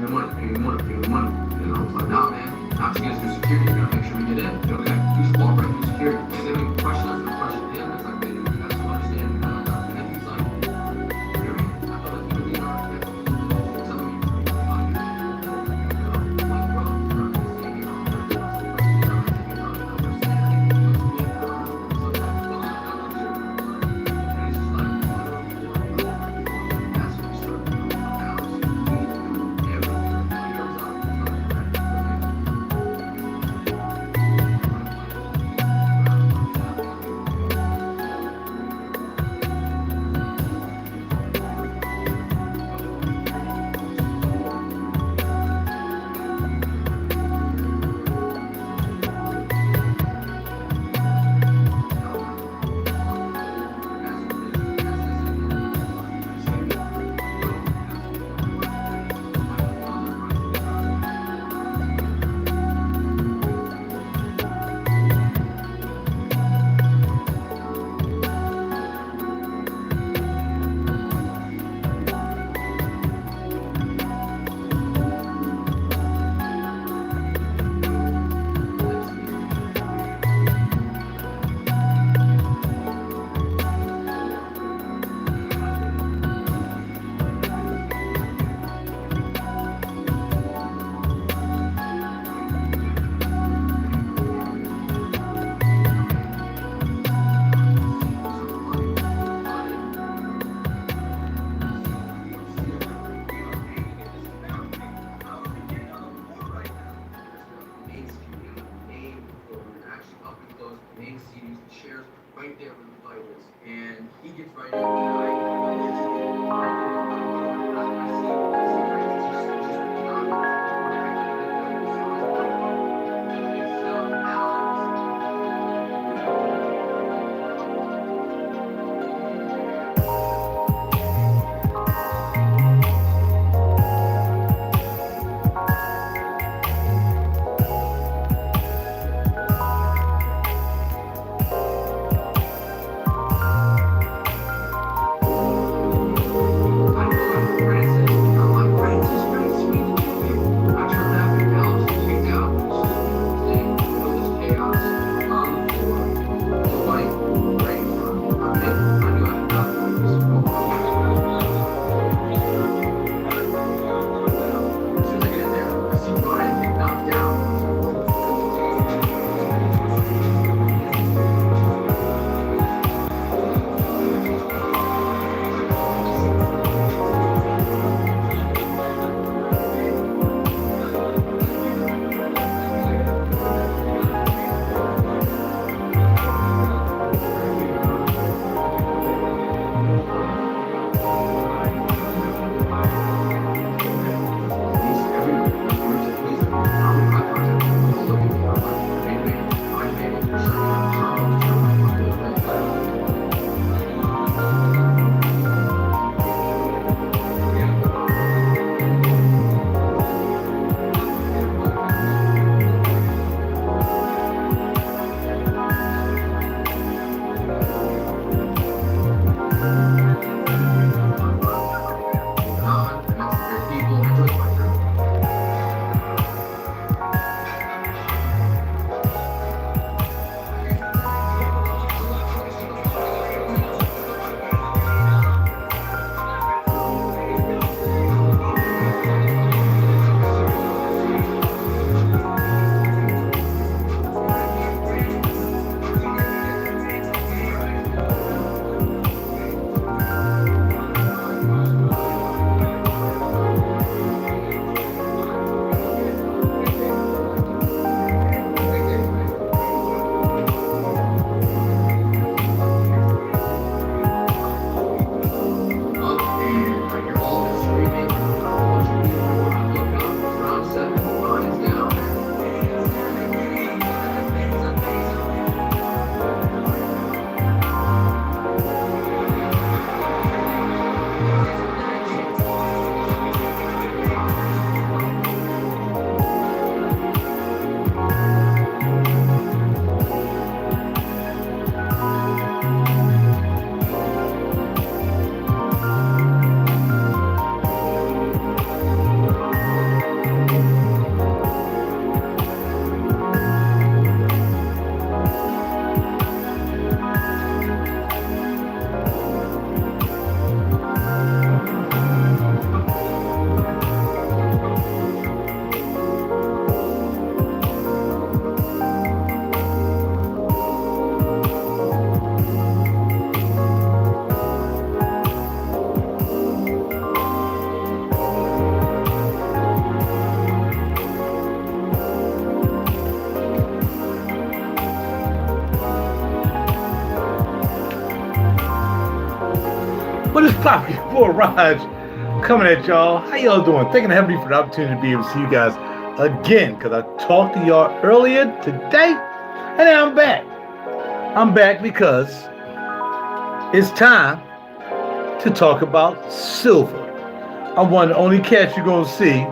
pay me the money. And I was like, nah, man, not to get us through security. We gotta make sure we get in. Okay, we just walk right through security. And then we question us and question him. It's like, man, you guys don't understand. And he's like, you're in. I felt like he really are. Some of you, like, bro, you're not saying you're not right there where the fight is, and he gets right in, and Sloppy Boy Raj coming at y'all. How y'all doing? Thanking Heavenly for the opportunity to be able to see you guys again, because I talked to y'all earlier today, and now I'm back. I'm back because it's time to talk about silver. I'm one of the only cats you're going to see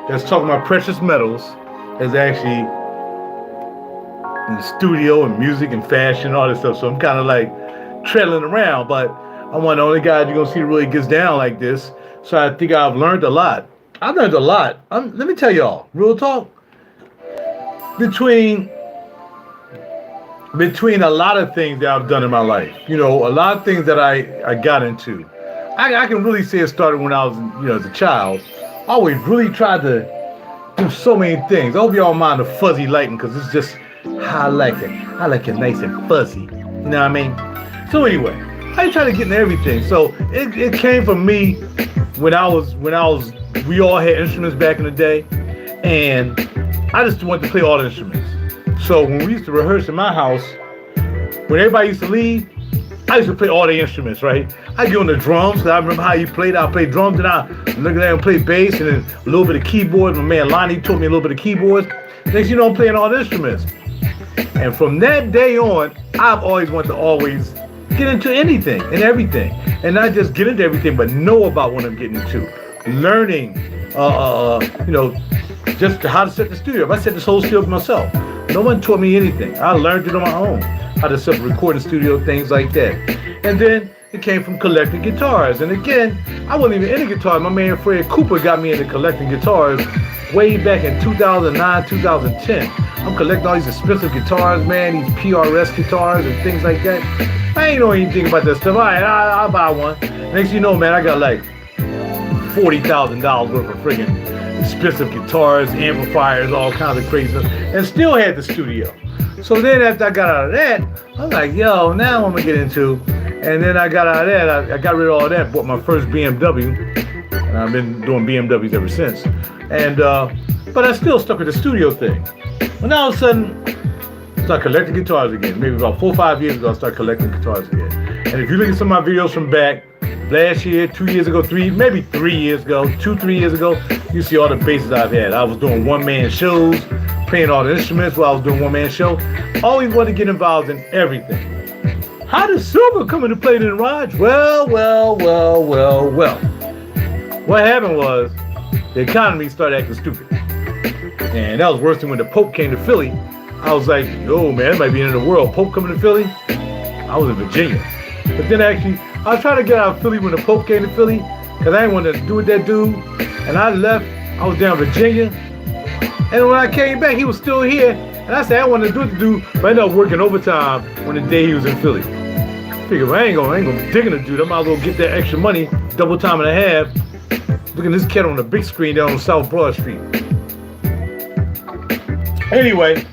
that's talking about precious metals that's actually in the studio and music and fashion and all this stuff. So I'm kind of like treading around, but I'm one of the only guys you're going to see that really gets down like this. So I think I've learned a lot. I've learned a lot. Let me tell y'all, real talk. Between a lot of things that I've done in my life, a lot of things that I got into. I can really say it started when I was, as a child. I always really tried to do so many things. I hope y'all mind the fuzzy lighting, because it's just how I like it. I like it nice and fuzzy. You know what I mean? So anyway, I try to get into everything. So it came from me when we all had instruments back in the day, and I just wanted to play all the instruments. So when we used to rehearse in my house, when everybody used to leave, I used to play all the instruments, right? I'd get on the drums, because I remember how you played. I played drums, and I look at that and play bass, and then a little bit of keyboards. My man Lonnie taught me a little bit of keyboards. Next you know, I'm playing all the instruments. And from that day on, I've always wanted to get into anything and everything. And not just get into everything, but know about what I'm getting into. Learning, just how to set the studio up. I set this whole studio up myself. No one taught me anything. I learned it on my own. How to set up a recording studio, things like that. And then it came from collecting guitars. And again, I wasn't even into guitars. My man Fred Cooper got me into collecting guitars way back in 2009, 2010. I'm collecting all these expensive guitars, man, these PRS guitars and things like that. I ain't know anything about that stuff. All right, I'll buy one. Next thing you know, man, I got like $40,000 worth of friggin' expensive guitars, amplifiers, all kinds of crazy stuff, and still had the studio. So then after I got out of that, I was like, yo, now I'm gonna get into. And then I got out of that, I got rid of all that, bought my first BMW, and I've been doing BMWs ever since. And but I still stuck with the studio thing. When all of a sudden, I started collecting guitars again. Maybe about 4 or 5 years ago, I started collecting guitars again. And if you look at some of my videos from back, last year, 2 years ago, 3 years ago, 2-3 years ago, you see all the basses I've had. I was doing one-man shows, playing all the instruments while I was doing one-man show. Always wanted to get involved in everything. How does silver come into play then, Raj? Well. What happened was the economy started acting stupid. And that was worse than when the Pope came to Philly. I was like, yo, man, that might be the end of the world. Pope coming to Philly? I was in Virginia. But then actually, I was trying to get out of Philly when the Pope came to Philly, because I didn't want to do with that dude. And I left. I was down in Virginia. And when I came back, he was still here. And I said, I wanted to do what to do, but I ended up working overtime on the day he was in Philly. Figured, well, I ain't gonna dig in the dude. I might as well get that extra money, double time and a half. Look at this cat on the big screen down on South Broad Street. Anyway,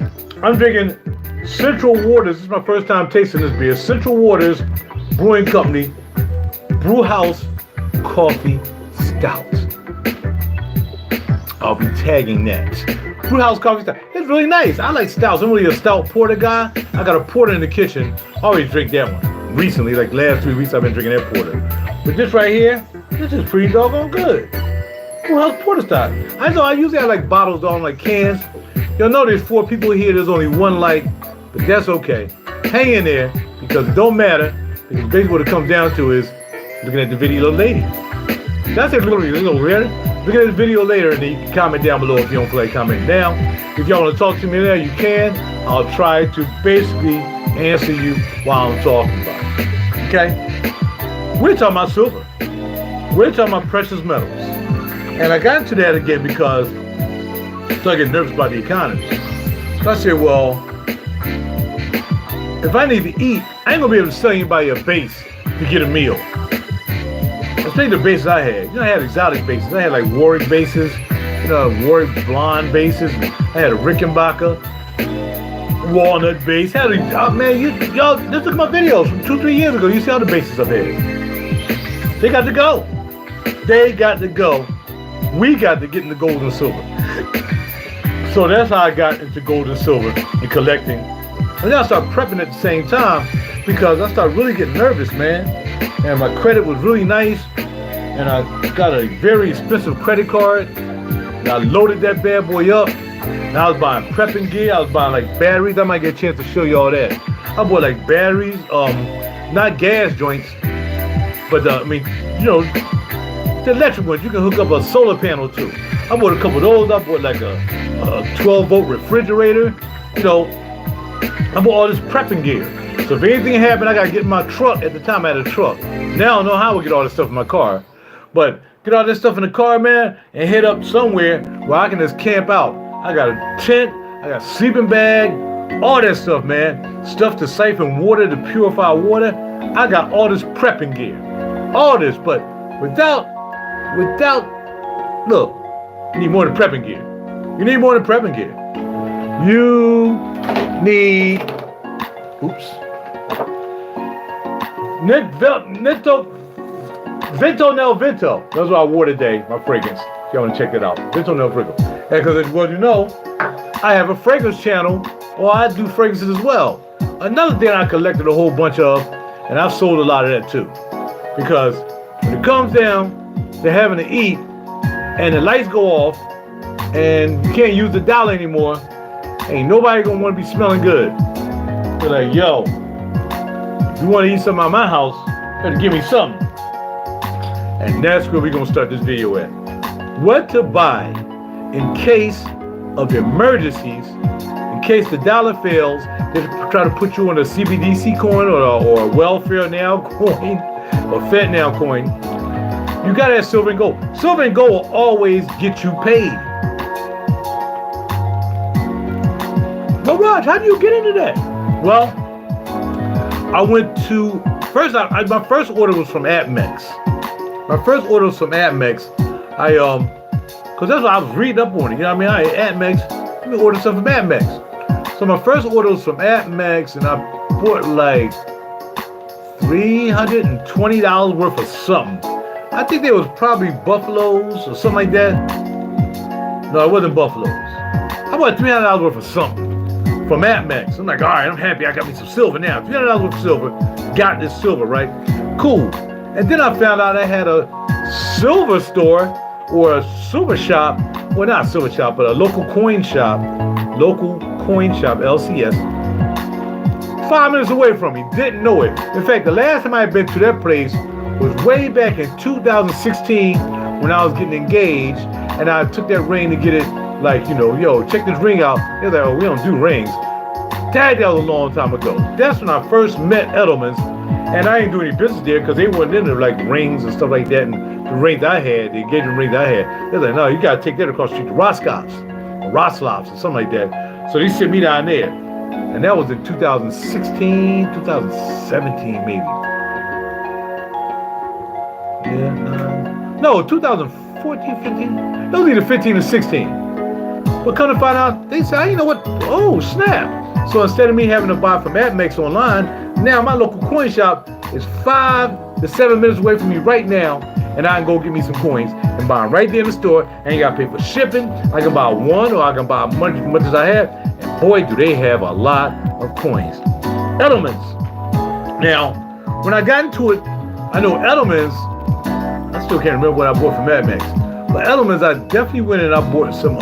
I'm drinking Central Waters. This is my first time tasting this beer. Central Waters Brewing Company Brew House Coffee Stout. I'll be tagging that. Brew House Coffee Stout. It's really nice. I like stouts. I'm really a stout porter guy. I got a porter in the kitchen. I always drink that one. Recently, like last 3 weeks, I've been drinking that porter. But this right here, this is pretty doggone good. Brew House Porter Stout. I usually have like bottles on like cans. You'll know there's 4 people here. There's only one like, but that's okay. Hang in there, because it don't matter. Because basically what it comes down to is looking at the video later. That's it, literally, really. Look at the video later, and then you can comment down below if you don't feel like commenting down. If y'all want to talk to me there, you can. I'll try to basically answer you while I'm talking about it. Okay? We're talking about silver. We're talking about precious metals. And I got into that again because I started getting nervous about the economy. So I said, well, if I need to eat, I ain't gonna be able to sell anybody a base to get a meal. Especially the bases I had. I had exotic bases. I had like Warwick bases, Warwick blonde bases. I had a Rickenbacker walnut base. Y'all, just look at my videos from 2-3 years ago. You see all the bases I've had. They got to go. They got to go. We got to get into gold and silver. So that's how I got into gold and silver and collecting. And then I started prepping at the same time. because I started really getting nervous, man. And my credit was really nice. And I got a very expensive credit card. And I loaded that bad boy up. And I was buying prepping gear. I was buying like batteries. I might get a chance to show you all that. I bought like batteries, not gas joints, but the electric ones you can hook up a solar panel to. I bought a couple of those. I bought like a 12-volt refrigerator. I bought all this prepping gear. So if anything happened, I gotta get in my truck. At the time I had a truck. Now I don't know how I would get all this stuff in my car. But get all this stuff in the car, man, and head up somewhere where I can just camp out. I got a tent, I got a sleeping bag, all that stuff, man. Stuff to siphon water, to purify water. I got all this prepping gear. All this, but without, look, you need more than prepping gear. You need more than prepping gear. You need, Vento Nel Vento. That's what I wore today, my fragrance. If y'all want to check that out. Vento Nel Vento. Because as well, I have a fragrance channel, or I do fragrances as well. Another thing I collected a whole bunch of, and I've sold a lot of that too. Because when it comes down to having to eat, and the lights go off, and you can't use the dial anymore, ain't nobody gonna want to be smelling good. They're like, yo, if you want to eat something at my house, better give me something. And that's where we're gonna start this video at. What to buy in case of emergencies, in case the dollar fails, they try to put you on a CBDC coin or a welfare now coin or Fed now coin. You gotta have silver and gold. Silver and gold will always get you paid. But Raj, how do you get into that? Well, I went to, my first order was from APMEX. Because that's what I was reading up on it. You know what I mean? APMEX, let me order something from APMEX. So my first order was from APMEX, and I bought like $320 worth of something. I think they was probably buffaloes or something like that. No, it wasn't buffaloes. I bought $300 worth of something from APMEX. I'm like, all right, I'm happy. I got me some silver now. $300 worth of silver. Got this silver, right? Cool. And then I found out I had a silver store or a silver shop. Well, not a silver shop, but a local coin shop, LCS, 5 minutes away from me. Didn't know it. In fact, the last time I had been to that place was way back in 2016 when I was getting engaged, and I took that ring to get it, like, yo, check this ring out. They're like, oh, we don't do rings. That was a long time ago. That's when I first met Edelman's, and I didn't do any business there because they weren't into like rings and stuff like that. And the rings I had, the engagement rings I had, they're like, no, you gotta take that across the street to Roskov's or Roslav's or something like that. So they sent me down there, and that was in 2016, 2017 maybe. Yeah, no, 2014, 15. That was either 15 or 16. But come to find out, they said, you know what? Oh, snap. So instead of me having to buy from APMEX online, now my local coin shop is 5 to 7 minutes away from me right now, and I can go get me some coins and buy them right there in the store. I ain't got to pay for shipping. I can buy one, or I can buy much as I have. And boy, do they have a lot of coins. Edelman's. Now, when I got into it, I know Edelman's, I still can't remember what I bought from APMEX. But Edelman's, I definitely went and I bought some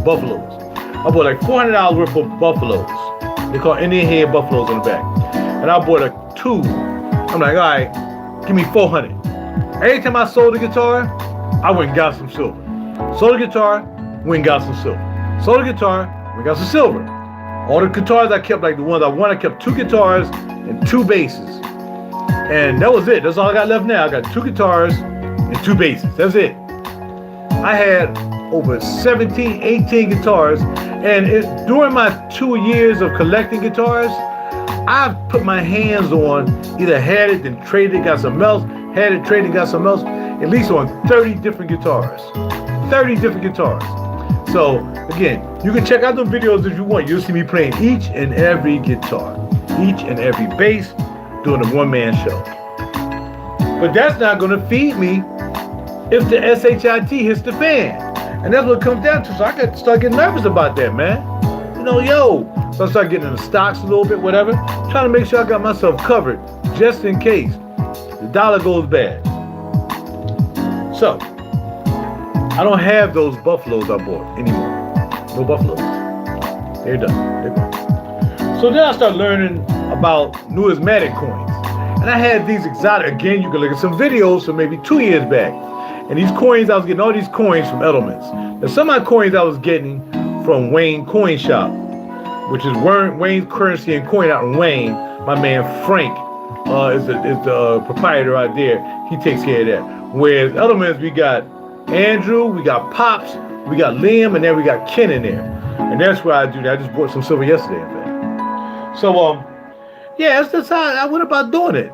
buffaloes. I bought like $400 worth of buffaloes. They call Indian head buffaloes on the back. And I bought a 2. I'm like, all right, give me 400. Every time I sold the guitar, I went and got some silver. Sold the guitar, went and got some silver. Sold the guitar, went and got some silver. All the guitars I kept, like the ones I wanted, I kept 2 guitars and 2 basses. And that was it. That's all I got left now. I got 2 guitars and 2 basses. That's it. I had over 17, 18 guitars. And during my 2 years of collecting guitars, I've put my hands on, either had it, then traded it, got something else, had it, traded, got something else, at least on 30 different guitars. 30 different guitars. So, again, you can check out the videos if you want. You'll see me playing each and every guitar, each and every bass, doing a one-man show. But that's not going to feed me if the SHIT hits the fan. And that's what it comes down to. So I got to start getting nervous about that, man. yo. So I started getting in the stocks a little bit, whatever. Trying to make sure I got myself covered just in case the dollar goes bad. So, I don't have those buffaloes I bought anymore. No buffaloes. They're done. They're gone. So then I started learning about numismatic coins. And I had these exotic, again, you can look at some videos from maybe 2 years back. And these coins, I was getting all these coins from Edelman's. And some of my coins I was getting from Wayne Coin Shop, which is Wayne's Currency and Coin out in Wayne. My man Frank is the proprietor out there. He takes care of that. Whereas Edelman's, we got Andrew, we got Pops, we got Liam, and then we got Ken in there. And that's where I do that. I just bought some silver yesterday, in fact. So, yeah, that's how I went about doing it.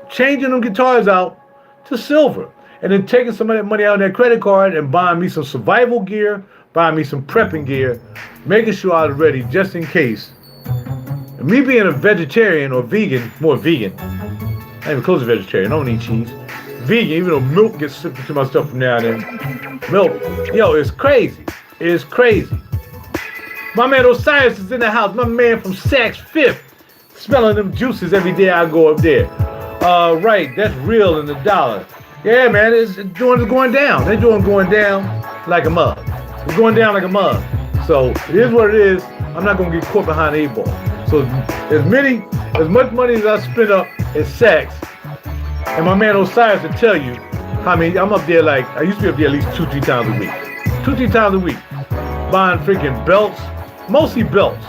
Changing them guitars out to silver. And then taking some of that money out on that credit card and buying me some survival gear, buying me some prepping gear, making sure I was ready just in case. And me being a vegetarian or vegan, more vegan. I ain't even close to vegetarian. I don't eat cheese. Vegan, even though milk gets sipped into my stuff from now and then. Milk, yo, it's crazy. It's crazy. My man Osiris is in the house. My man from Saks Fifth, smelling them juices every day I go up there. Right, that's real in the dollar. Yeah, man, it's going down. They're going down like a mug. It's going down like a mug. So it is what it is. I'm not gonna get caught behind the 8 ball. So as much money as I spent up at Saks, and my man Osiris will tell you, I mean, I'm up there like, I used to be up there at least 2-3 times a week. 2-3 times a week. Buying freaking belts, mostly belts.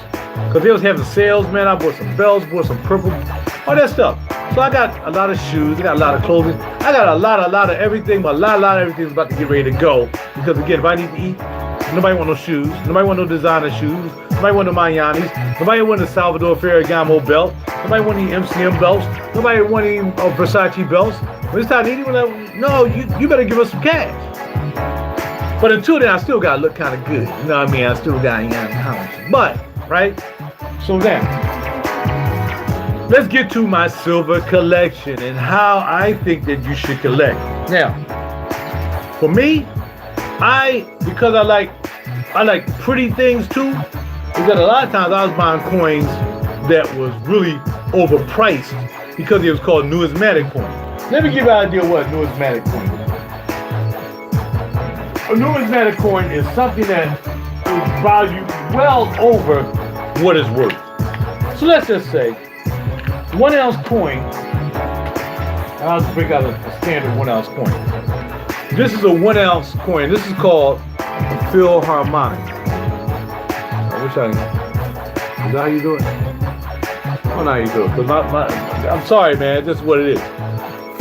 Because they was having sales, man. I bought some belts, bought some purple, all that stuff. So I got a lot of shoes, I got a lot of clothing. I got a lot of everything, but a lot of everything's about to get ready to go. Because again, if I need to eat, nobody want no shoes. Nobody want no designer shoes. Nobody want no Miamis. Nobody want the Salvador Ferragamo belt. Nobody want any MCM belts. Nobody want any Versace belts. When it's time to eat, no, you better give us some cash. But until then, I still gotta look kind of good. You know what I mean? I still got but, right? So now, let's get to my silver collection and how I think that you should collect. Now, for me, because I like pretty things too, is that a lot of times I was buying coins that was really overpriced because it was called numismatic coin. Let me give you an idea what numismatic coin is. A numismatic coin is something that is valued well over what it's worth. So let's just say 1 ounce coin, and I'll just break out a standard 1 ounce coin. This is a 1 ounce coin. This is called a Philharmonic. Is that how you do it? I don't know how you do it. I'm sorry, man. This is what it is.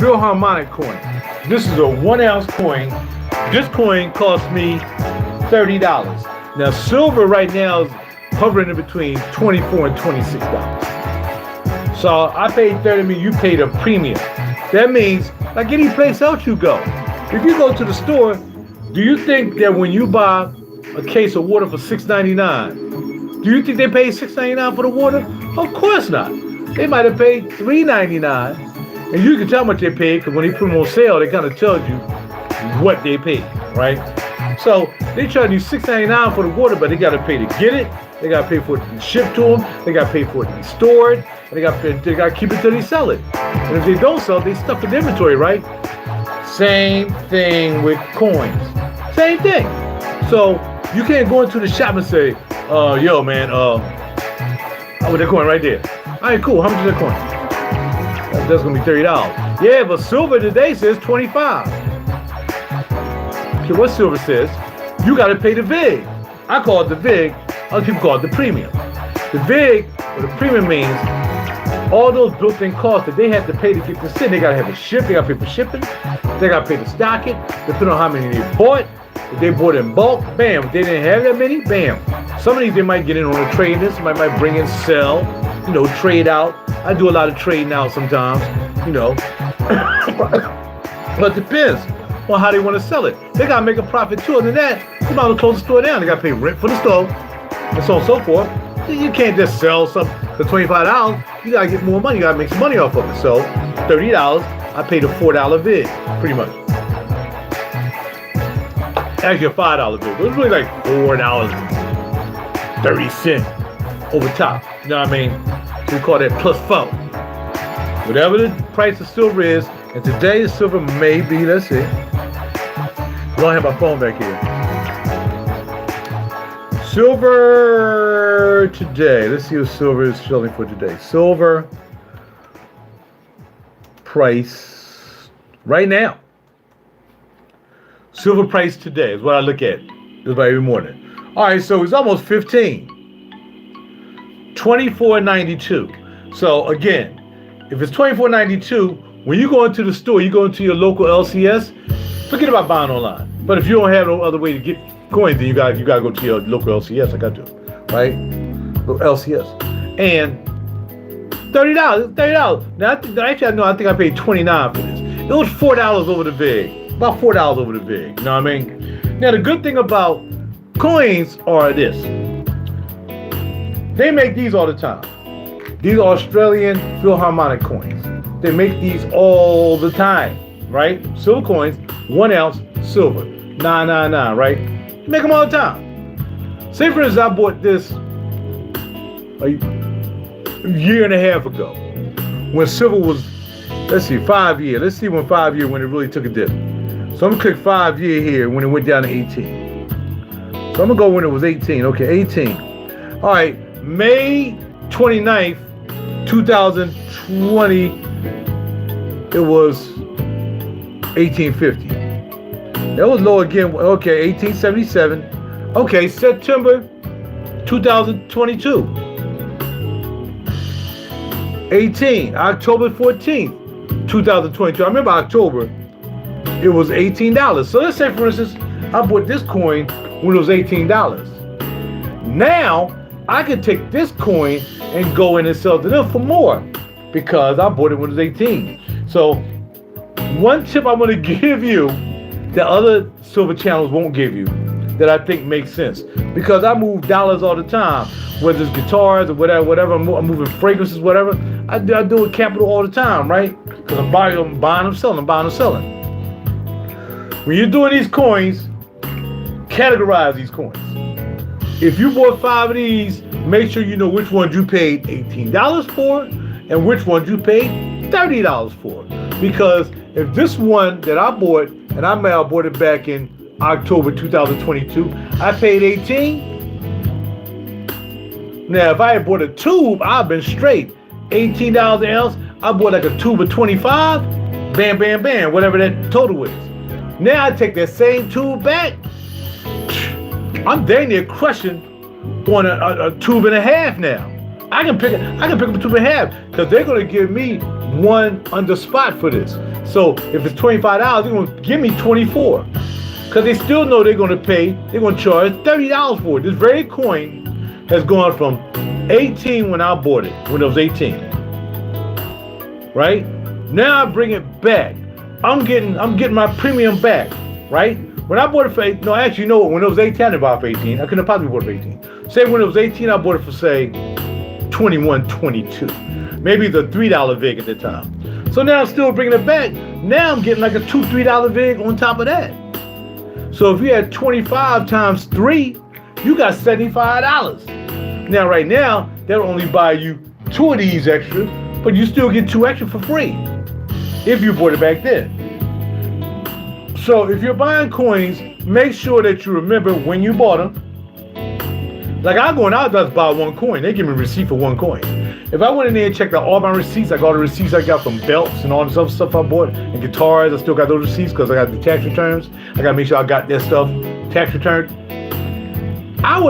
Philharmonic coin. This is a 1 ounce coin. This coin cost me $30. Now, silver right now is hovering in between $24 and $26. So I paid $30, you paid a premium. That means, like any place else you go, if you go to the store, do you think that when you buy a case of water for $6.99, do you think they paid $6.99 for the water? Of course not. They might have paid $3.99, and you can tell how much they paid because when they put them on sale, they kind of tell you what they paid, right? So they charge you $6.99 for the water, but they got to pay to get it. They got to pay for it to be shipped to them. They got to pay for it to be stored. And they got to keep it till they sell it. And if they don't sell it, they stuff it in inventory, right? Same thing with coins. Same thing. So you can't go into the shop and say, yo, man, oh, that coin right there. All right, cool. How much is that coin? That's going to be $30. Yeah, but silver today says $25. Okay, what silver says? You got to pay the VIG. I call it the VIG. Other people call it the premium. The VIG, or the premium, means all those built-in costs that they have to pay to get this in. They got to have it shipped. They got to pay for shipping. They got to pay to stock it. Depending on how many they bought. If they bought in bulk, bam. If they didn't have that many, bam. Some of these they might get in on a trade in. Somebody might bring in, sell, trade out. I do a lot of trading out sometimes, But it depends on how they want to sell it. They got to make a profit too. Other than that, they might close the store down. They got to pay rent for the store and so on and so forth. You can't just sell something for $25. You got to get more money. You got to make some money off of it. So $30, I paid a $4 VIG, pretty much. Actually a $5 VIG. It was really like $4. 30 cents over top. You know what I mean? So we call that plus 4. Whatever the price of silver is, and today the silver may be, let's see. I don't have my phone back here. Silver today. Let's see what silver is selling for today. Silver price right now. Silver price today is what I look at. Just about every morning. All right, so it's almost 15. $24.92. So again, if it's $24.92, when you go into the store, you go into your local LCS, forget about buying online. But if you don't have no other way to get coins, then you gotta go to your local LCS. I got to, right? LCS. And $30. Now I think I paid $29 for this. It was $4 over the VIG. About $4 over the VIG. You know what I mean? Now the good thing about coins are this. They make these all the time. These are Australian Philharmonic coins. They make these all the time, right? Silver coins, 1 ounce, silver, 999, right? They make them all the time. Say for instance, I bought this a year and a half ago when silver was, let's see, 5 year. Let's see when 5 year when it really took a dip. So I'm gonna click 5 year here when it went down to 18. So I'm gonna go when it was 18. Okay, 18. All right, May 29th, 2020, it was 1850. That was low again. Okay, 1877. Okay, September 2022. 18, October 14th, 2022. I remember October, it was $18. So let's say, for instance, I bought this coin when it was $18. Now, I can take this coin and go in and sell to them for more because I bought it when it was 18. So, one tip I'm going to give you that other silver channels won't give you that I think makes sense, because I move dollars all the time, whether it's guitars or whatever, I'm moving fragrances, whatever. I do it capital all the time, right? Because I'm buying them, selling. When you're doing these coins, categorize these coins. If you bought 5 of these, make sure you know which ones you paid $18 for and which ones you paid $30 for. Because if this one that I bought, and I may have bought it back in October 2022, I paid 18. Now, if I had bought a tube, I've been straight. $18 an ounce. I bought like a tube of 25. Bam, bam, bam, whatever that total is. Now I take that same tube back. I'm dang near crushing on a tube and a half now. I can pick up a tube and a half because they're going to give me one under spot for this. So if it's $25, they're going to give me 24. Because they still know they're going to charge $30 for it. This very coin has gone from 18 when I bought it, when it was 18. Right? Now I bring it back. I'm getting my premium back, right? When I bought it for when it was 18, I didn't buy it for 18. I couldn't have possibly bought it for 18. Say when it was 18, I bought it for say 21, 22. Maybe the $3 VIG at the time. So now I'm still bringing it back. Now I'm getting like a $2, $3 VIG on top of that. So if you had 25 times 3, you got $75. Now right now, they'll only buy you 2 of these extra, but you still get 2 extra for free if you bought it back then. So if you're buying coins, make sure that you remember when you bought them. Like I just buy 1 coin. They give me a receipt for 1 coin. If I went in there and checked out all my receipts, like all the receipts I got from belts and all this other stuff I bought, and guitars, I still got those receipts because I got the tax returns. I gotta make sure I got that stuff tax returned. I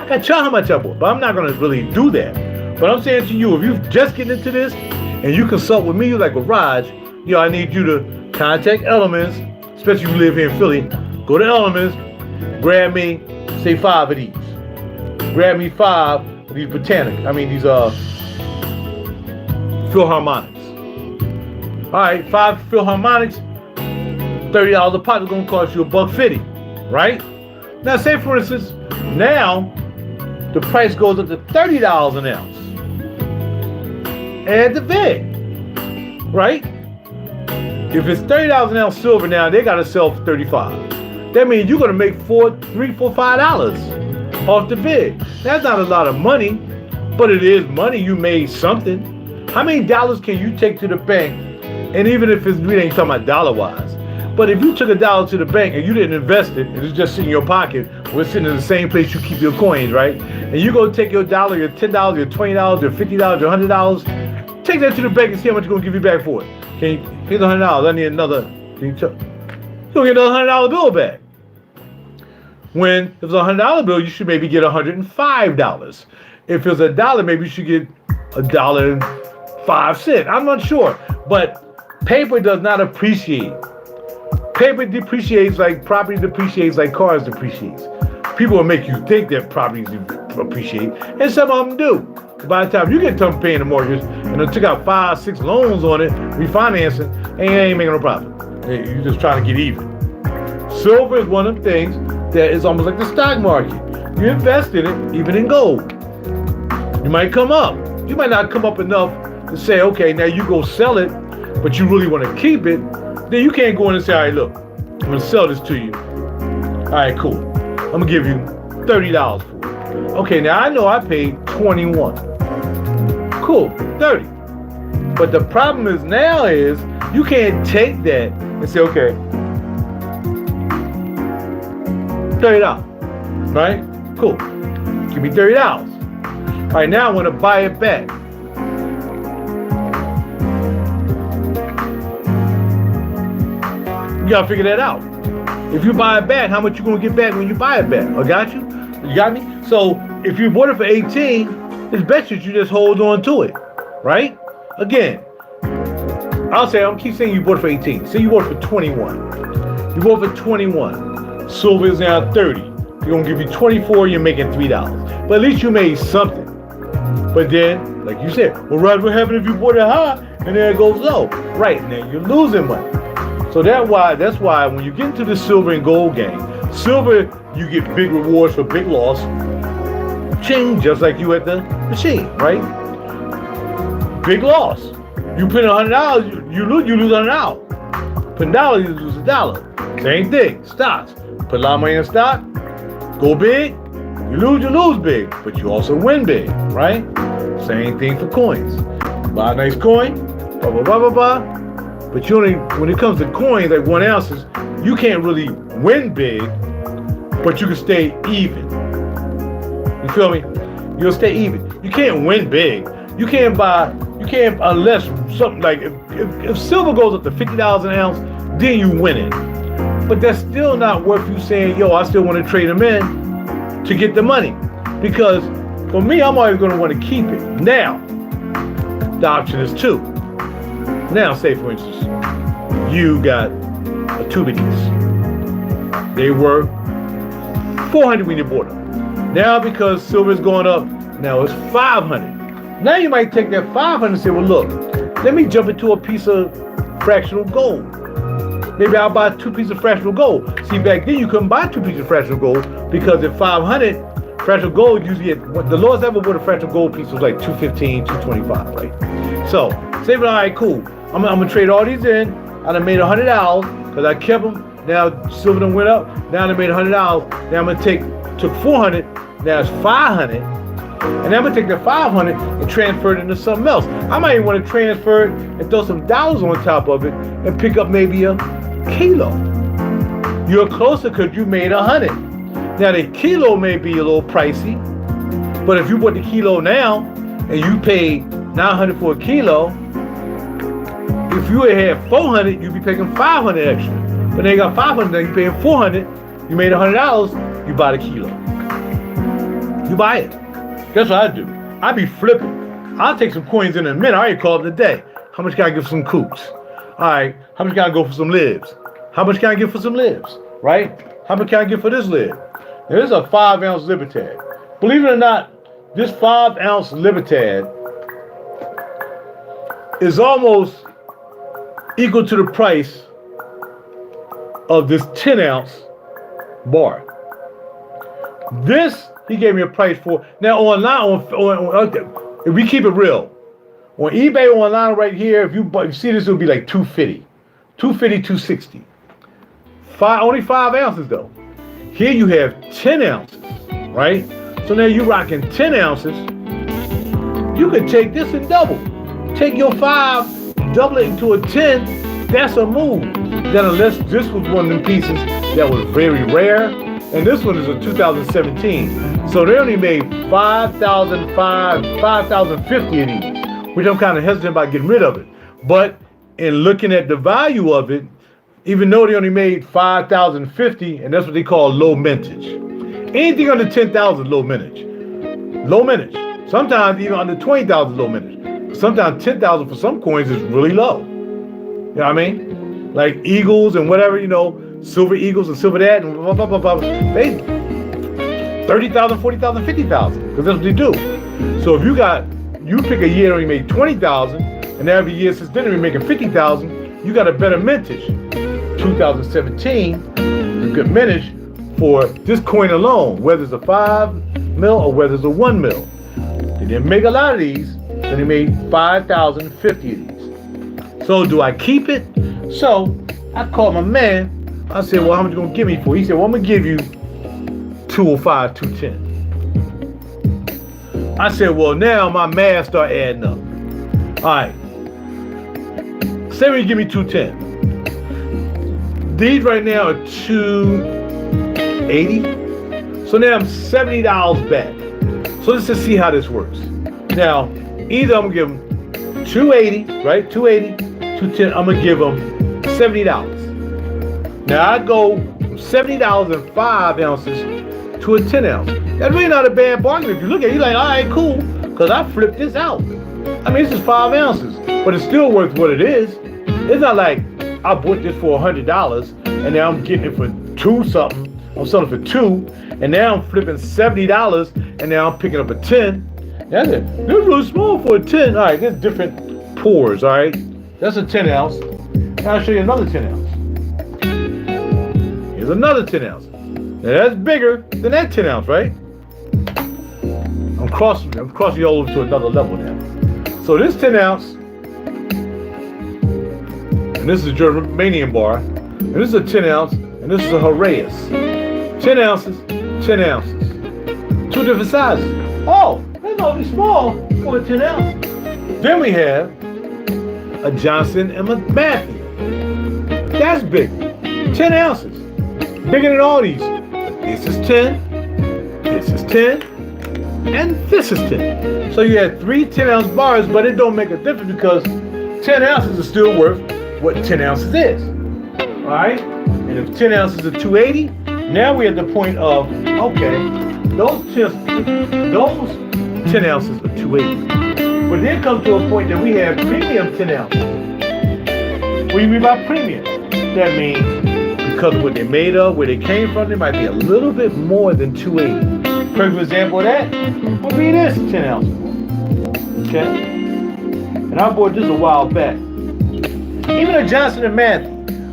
gotta tell how much I bought, but I'm not gonna really do that. But I'm saying to you, if you're just getting into this and you consult with me, like with Raj, I need you to contact Elements, especially if you live here in Philly. Go to Elements, grab me, say 5 of these. Grab me 5 of these these Philharmonics. All right, 5 Philharmonics, $30 a pop is gonna cost you $1.50, right? Now, say for instance, now the price goes up to $30 an ounce. Add the VIG, right? If it's $30 an ounce silver now, they gotta sell for $35. That means you're gonna make $3, $4, $5 off the bid. That's not a lot of money, but it is money. You made something. How many dollars can you take to the bank? And even if we ain't talking about dollar-wise, but if you took $1 to the bank and you didn't invest it, and it's just sitting in your pocket, or it's sitting in the same place you keep your coins, right? And you go take your $1, your $10, your $20, your $50, your $100, take that to the bank and see how much it's gonna give you back for it. Here's $100. I need another. You're gonna get another $100 bill back. When if it's a $100 bill, you should maybe get $105. If it's $1, maybe you should get $1.05. I'm not sure, but paper does not appreciate. Paper depreciates like property depreciates like cars depreciates. People will make you think that properties appreciate, and some of them do. By the time you get done paying the mortgage and then took out 5, 6 loans on it, refinancing, and you ain't making no profit. You're just trying to get even. Silver is one of the things that is almost like the stock market. You invest in it, even in gold. You might come up. You might not come up enough to say, okay, now you go sell it, but you really want to keep it. Then you can't go in and say, all right, look, I'm going to sell this to you. All right, cool. I'm going to give you $30 for it. Okay, now I know I paid $21. Cool, 30. But the problem is now is you can't take that and say, okay, $30, right? Cool. Give me $30. All right, now I want to buy it back. You gotta figure that out. If you buy it back, how much you gonna get back when you buy it back? I got you? You got me? So if you bought it for 18, it's best that you just hold on to it, right? Again, I'll keep saying you bought it for 18. Say you bought it for 21. You bought it for 21. Silver is now 30. You're gonna give you 24, you're making $3. But at least you made something. But then, like you said, well, Rod, what happens if you bought it high and then it goes low? Right, now you're losing money. So that's why when you get into the silver and gold game, silver, you get big rewards for big loss. Ching, just like you at the machine, right? Big loss. You put in $100, you lose $100. Put $1, you lose $1. Same thing, stocks. Put a lot of money in stock, go big, you lose big, but you also win big, right? Same thing for coins. Buy a nice coin, blah, blah, blah, blah, blah. But you only, when it comes to coins like 1 ounces, you can't really win big, but you can stay even. You feel me? You'll stay even. You can't win big. You can't unless something like, if silver goes up to $50 an ounce, then you win it. But that's still not worth you saying, yo, I still want to trade them in to get the money. Because for me, I'm always going to want to keep it. Now, the option is 2. Now, say for instance, you got a 2 of these. They were $400 when you bought them. Now, because silver's going up, now it's $500. Now you might take that $500 and say, well, look, let me jump into a piece of fractional gold. Maybe I'll buy 2 pieces of fractional gold. See, back then you couldn't buy 2 pieces of fractional gold because at $500, fractional gold usually the lowest ever bought a fractional gold piece was like $215, $225, right? So, say, all right, cool. I'm gonna trade all these in. I done made $100 because I kept them. Now silver done went up. Now I done made $100. Now I'm gonna took $400. Now it's $500. And I'm gonna take that $500 and transfer it into something else. I might even want to transfer it and throw some dollars on top of it and pick up maybe a kilo. You're closer because you made $100. Now the kilo may be a little pricey, but if you bought the kilo now and you paid $900 for a kilo, if you had $400, you'd be paying $500 extra. But now you got $500, now you're paying $400. You made $100. You buy the kilo. You buy it. That's what I do. I be flipping. I'll take some coins in a minute. I already called it a day. How much can I get for some coops? All right. How much can I go for some libs? How much can I get for some libs? Right? How much can I get for this lib? Now, this is a 5-ounce Libertad. Believe it or not, this 5-ounce Libertad is almost equal to the price of this 10-ounce bar. This, he gave me a price for. Now online, if we keep it real, on eBay online right here, if you see this, it would be like $250, $260. Only 5 ounces though. Here you have 10 ounces, right? So now you're rocking 10 ounces. You could take this and double. Take your 5, double it into a 10. That's a move. Then unless this was one of them pieces that was very rare, and this one is a 2017. So they only made 5,050 of these, which I'm kind of hesitant about getting rid of it. But in looking at the value of it, even though they only made 5,050, and that's what they call low mintage. Anything under 10,000 is low mintage. Low mintage. Sometimes even under 20,000 is low mintage. Sometimes 10,000 for some coins is really low. You know what I mean? Like Eagles and whatever, Silver Eagles and Silver that and blah, blah, blah, blah. They 30,000, 40,000, 50,000, because that's what they do. So if you pick a year and you made 20,000, and every year since then you're making 50,000, you got a better mintage. 2017 is a good mintage for this coin alone, whether it's a 5 mil or whether it's a 1 mil. They didn't make a lot of these, and they made 5,050 of these. So do I keep it? So I called my man. I said, well, how much you gonna give me for? He said, well, I'm gonna give you 205, 210. I said, well, now my math start adding up. All right. Say when you give me 210. These right now are 280. So now I'm $70 back. So let's just see how this works. Now, either I'm gonna give them 280, right? 280, 210. I'm gonna give them $70. Now I go from $70 and 5 ounces to a 10 ounce. That's really not a bad bargain. If you look at it, you're like, all right, cool, because I flipped this out. I mean, this is 5 ounces, but it's still worth what it is. It's not like I bought this for $100 and now I'm getting it for 2 something. I'm selling it for 2, and now I'm flipping $70 and now I'm picking up a 10. That's it. This is really small for a 10. All right, there's different pours, all right? That's a 10 ounce. Now I'll show you another 10 ounce. Here's another 10 ounce. Now that's bigger than that 10 ounce, right? I'm crossing you all over to another level now. So this 10 ounce, and this is a Germanium bar, and this is a 10 ounce, and this is a Heraeus. 10 ounces, 10 ounces. 2 different sizes. Oh, that's only small for a 10 ounce. Then we have a Johnson and Matthey. That's big. 10 ounces. Bigger than all these. This is 10, this is 10, and this is 10. So you had 3 10-ounce bars, but it don't make a difference because 10 ounces is still worth what 10 ounces is. All right? And if 10 ounces are 280, now we're at the point of, okay, those 10 ounces are 280. But then comes to a point that we have premium 10 ounces. What do you mean by premium? That means because of what they're made of, where they came from, they might be a little bit more than 280. Perfect example of that would be this 10 ounce. Okay? And I bought this a while back. Even a Johnson and Matthey.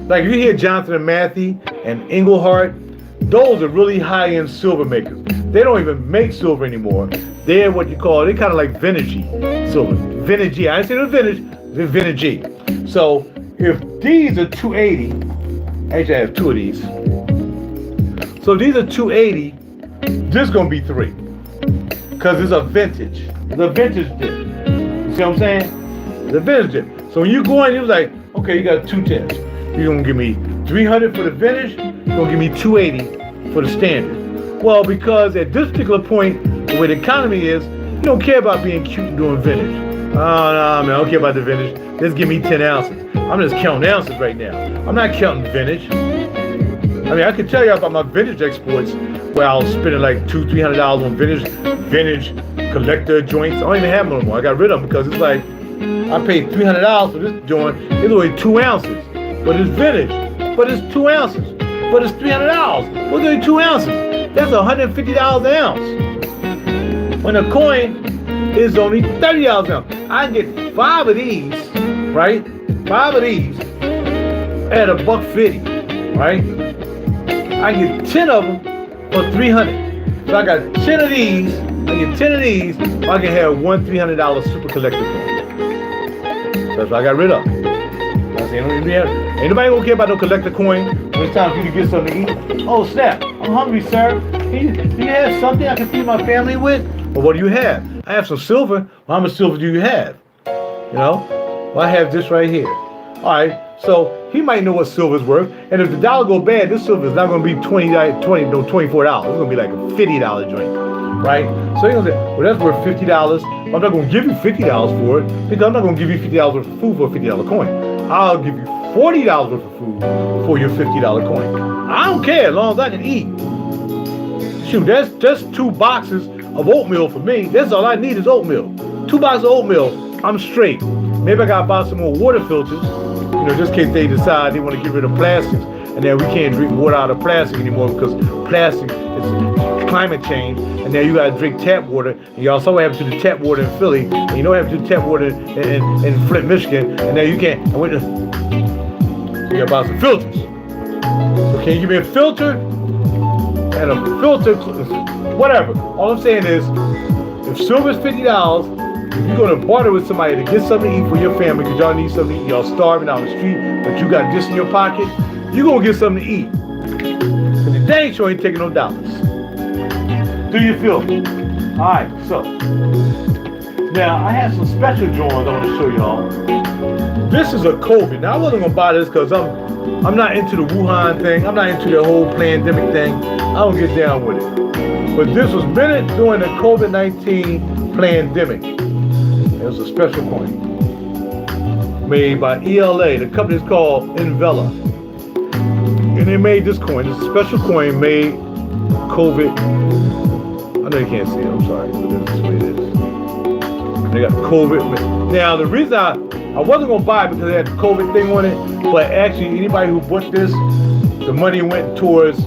Like if you hear Johnson and Matthey and Engelhart, those are really high-end silver makers. They don't even make silver anymore. They're what you call, they're kind of like vintagey silver. Vintagey. I didn't say the vintage, they're vintagey. So if these are 280, actually I have 2 of these. So if these are 280, this is going to be 3. Because it's a vintage. It's a vintage dip. You see what I'm saying? It's a vintage dip. So when you go in, you're like, okay, you got 2 tips. You're going to give me 300 for the vintage. You're going to give me 280 for the standard. Well, because at this particular point, the way the economy is, you don't care about being cute and doing vintage. Oh, no, man, I don't care about the vintage. Just give me 10 ounces. I'm just counting ounces right now. I'm not counting vintage. I mean, I can tell you about my vintage exports where I was spending like $200-300 on vintage collector joints. I don't even have them anymore. I got rid of them because it's like, I paid $300 for this joint. It's only 2 ounces. But it's vintage. But it's 2 ounces. But it's $300. What's only 2 ounces? That's $150 an ounce. When a coin is only $30 an ounce. I can get 5 of these, right? 5 of these at $1.50, right? I can get 10 of them for $300. So I got 10 of these. I get 10 of these. I can have one $300 super collector coin. So that's what I got rid of. I said, ain't nobody gonna care about no collector coin when it's time for you to get something to eat. Oh snap! I'm hungry, sir. Do you have something I can feed my family with? Well, what do you have? I have some silver. Well, how much silver do you have? You know? Well, I have this right here. All right. So he might know what silver's worth. And if the dollar go bad, this silver is not going to be $24. It's going to be like a $50 joint. Right? So you're going to say, well, that's worth $50. I'm not going to give you $50 for it because I'm not going to give you $50 worth of food for a $50 coin. I'll give you $40 worth of food for your $50 coin. I don't care as long as I can eat. Shoot, that's just 2 boxes of oatmeal for me. That's all I need is oatmeal. 2 boxes of oatmeal, I'm straight. Maybe I gotta buy some more water filters, just in case they decide they want to get rid of plastics, and then we can't drink water out of plastic anymore because plastic is climate change, and now you gotta drink tap water, and y'all saw what happened to the tap water in Philly, and you know what happened to the tap water in Flint, Michigan, and now you can't. You gotta buy some filters. So can you give me a filter? And a filter, whatever. All I'm saying is, if silver's $50, if you're gonna barter with somebody to get something to eat for your family, because y'all need something to eat, y'all starving out on the street, but you got this in your pocket, you're gonna get something to eat. But the dang sure ain't taking no dollars. Do you feel me? Alright, so now I have some special drawings I want to show y'all. This is a COVID. Now I wasn't gonna buy this because I'm not into the Wuhan thing. I'm not into the whole pandemic thing. I don't get down with it. But this was minted during the COVID-19 pandemic. It was a special coin made by ELA. The company is called Envela. And they made this coin. It's a special coin made COVID. I know you can't see it. I'm sorry. But this is the way it is. They got COVID. Now, the reason I wasn't going to buy it because it had the COVID thing on it, but actually anybody who bought this, the money went towards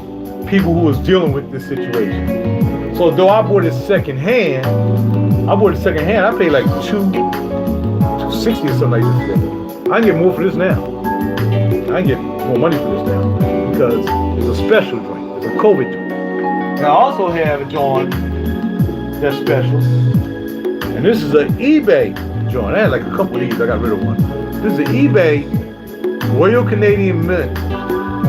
people who was dealing with this situation. So though I bought it secondhand, I paid like $260 or something like this. I can get more for this now. I can get more money for this now because it's a special joint. It's a COVID joint. Now I also have a joint that's special, and this is an eBay joint. I had like a couple of these. I got rid of one. This is an eBay Royal Canadian Mint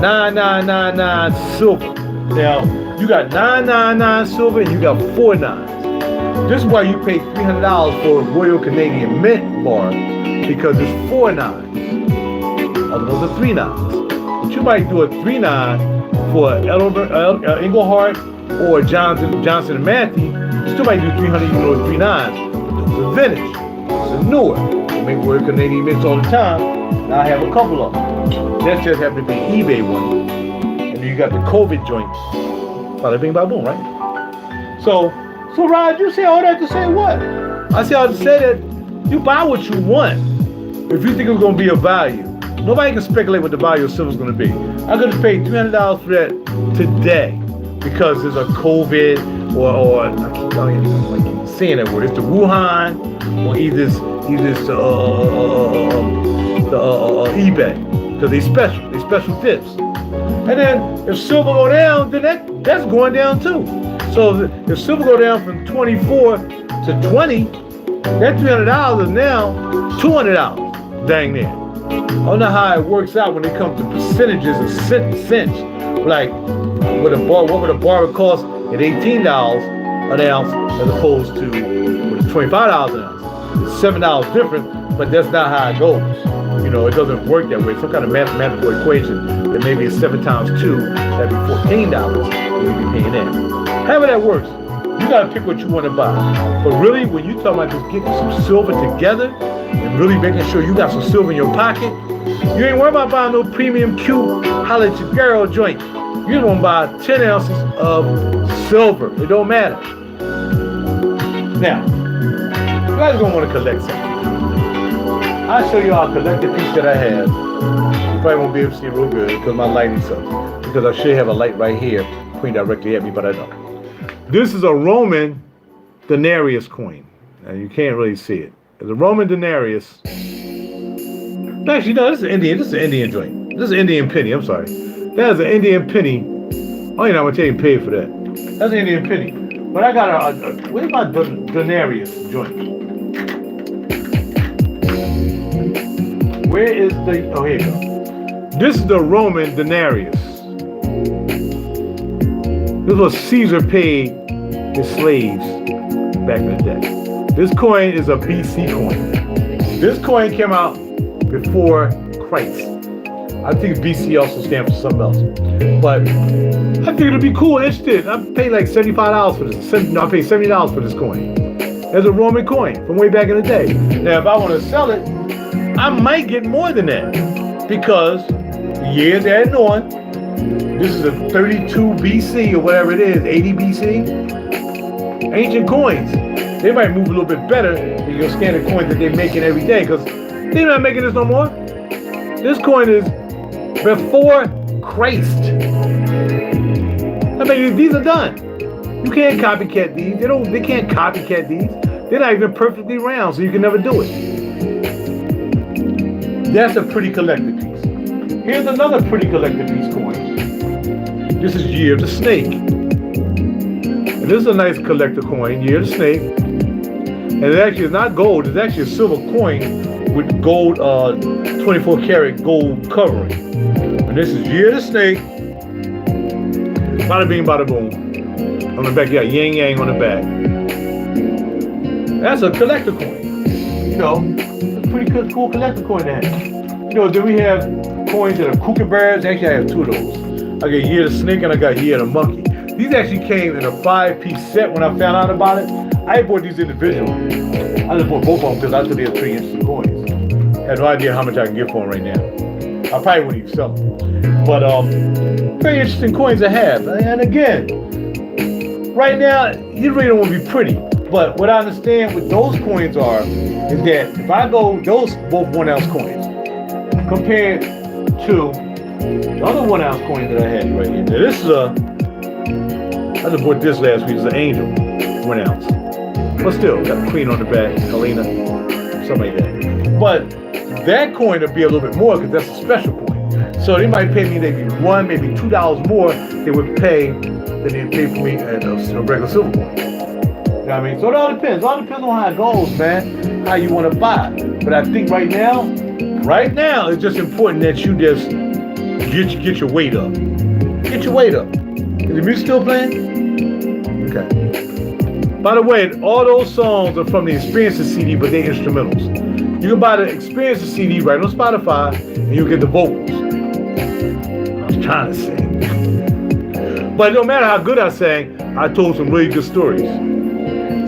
9999 silver. Now you got 999 silver and you got 4 nines. This is why you pay $300 for a Royal Canadian Mint bar because it's 4 nines. Other ones are 3 nines. But you might do a 3-9 for Engelhart or Johnson and Matthey. You still might do 300 even though it's 3 nines. It's a vintage. It's a newer. They make Royal Canadian Mints all the time. And I have a couple of them. That just happened to be eBay one. And then you got the COVID joints. Bada bing, bada boom, right? So Rod, you say all that to say what? I say all to say that you buy what you want. If you think it's going to be a value. Nobody can speculate what the value of silver is going to be. I'm going to pay $300 for that today because there's a COVID or I keep saying that word. It's the Wuhan or either the eBay because they special dips. And then if silver go down, then that's going down too. So if silver go down from 24 to 20, that $300 is now $200. Dang near. I don't know how it works out when it comes to percentages and cents. Like what would a bar cost at $18 an ounce as opposed to $25 an ounce. It's $7 different, but that's not how it goes. It doesn't work that way. Some kind of mathematical equation that maybe is 7 times 2, that'd be $14 you'd be paying that. However that works, you gotta pick what you want to buy. But really, when you talk about just getting some silver together and really making sure you got some silver in your pocket, you ain't worried about buying no premium cute holla at your girl joint. You just want to buy 10 ounces of silver. It don't matter. Now, you guys are gonna want to collect something. I'll show you our collector piece that I have. You probably won't be able to see it real good because my lighting sucks. Because I should have a light right here pointing directly at me, but I don't. This is a Roman denarius coin. Now you can't really see it. It's a Roman denarius. Actually, no, this is Indian. This is an Indian joint. This is an Indian penny. I'm sorry. That is an Indian penny. Oh, I'm gonna tell you, pay for that. That's an Indian penny. But I got where's my denarius joint? Where is the? Oh, here you go. This is the Roman denarius. This was Caesar paid his slaves back in the day. This coin is a BC coin. This coin came out before Christ. I think BC also stands for something else. But I figured it'd be cool, interested. I paid like $75 for this. No, I paid $70 for this coin. It's a Roman coin from way back in the day. Now, if I want to sell it, I might get more than that. Because the years adding on, this is a 32 BC or whatever it is, 80 BC. Ancient coins. They might move a little bit better than your standard coins that they're making every day, because they're not making this no more. This coin is before Christ. I mean, these are done. You can't copycat these. They can't copycat these. They're not even perfectly round, so you can never do it. That's a pretty collector piece. Here's another pretty collector piece coin. This is Year of the Snake. And this is a nice collector coin, Year of the Snake. And it actually is not gold, it's actually a silver coin with gold, 24 karat gold covering. And this is Year of the Snake. Bada bing, bada boom. On the back, you got yin yang on the back. That's a collector coin. You know, it's a pretty cool collector coin to have. You know, then we have coins that are kookaburras. Actually, I have two of those. I got Year of the Snake and I got Year of the Monkey. These actually came in a 5-piece set when I found out about it. I bought these individually. I just bought both of them because I thought they were pretty interesting coins. Had no idea how much I can get for them right now. I probably wouldn't even sell them. But very interesting coins to have. And again, right now, you really don't want to be pretty. But what I understand what those coins are is that if I go, those both 1 ounce coins, compared to the other 1 ounce coin that I had right here. Now this is I just bought this last week. It's an angel, 1 ounce. But still, got the queen on the back, Helena, something like that. But that coin would be a little bit more because that's a special coin. So they might pay me maybe $1, maybe $2 more they would pay than they pay for me at a regular silver coin. You know what I mean? So it all depends. It all depends on how it goes, man. How you want to buy. But I think right now, it's just important that you just get your weight up. Get your weight up. Is the music still playing? Okay. By the way, all those songs are from the Experiences CD, but they're instrumentals. You can buy the Experiences CD right on Spotify, and you'll get the vocals. I was trying to sing. But no matter how good I sang, I told some really good stories.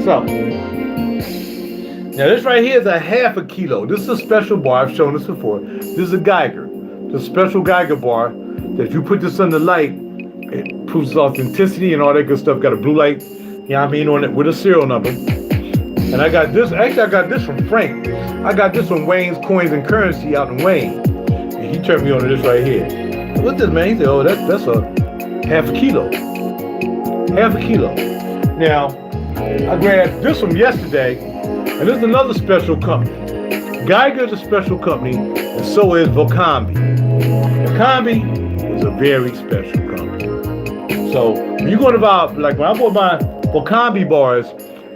So, now this right here is a half a kilo. This is a special bar. I've shown this before. This is a Geiger. It's a special Geiger bar that if you put this under light, it proves authenticity and all that good stuff. Got a blue light, you know what I mean, on it with a serial number. And I got this, actually I got this from Frank. I got this from Wayne's Coins and Currency out in Wayne. And he turned me on to this right here. What's this, man? He said, oh, that's a half a kilo. Half a kilo. Now, I grabbed this from yesterday, and this is another special company. Geiger is a special company, and so is Volcambi. Volcambi is a very special company. So when you go to buy, like when I bought my Volcambi bars,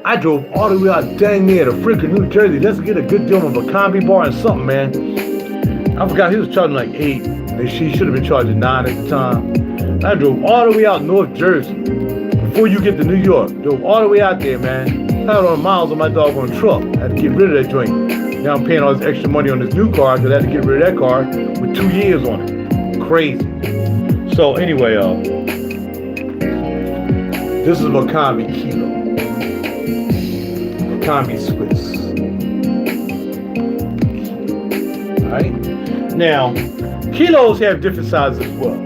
I drove all the way out dang near to freaking New Jersey just to get a good deal on a Volcambi bar and something, man. I forgot he was charging like $8. And she should have been charging $9 at the time. I drove all the way out North Jersey before you get to New York. Drove all the way out there, man. I had on miles on my doggone truck. I had to get rid of that joint. Now I'm paying all this extra money on this new car because I had to get rid of that car with 2 years on it. Crazy. So anyway, this is Volcambi Kilo. Volcambi Swiss. Alright? Now, kilos have different sizes as well.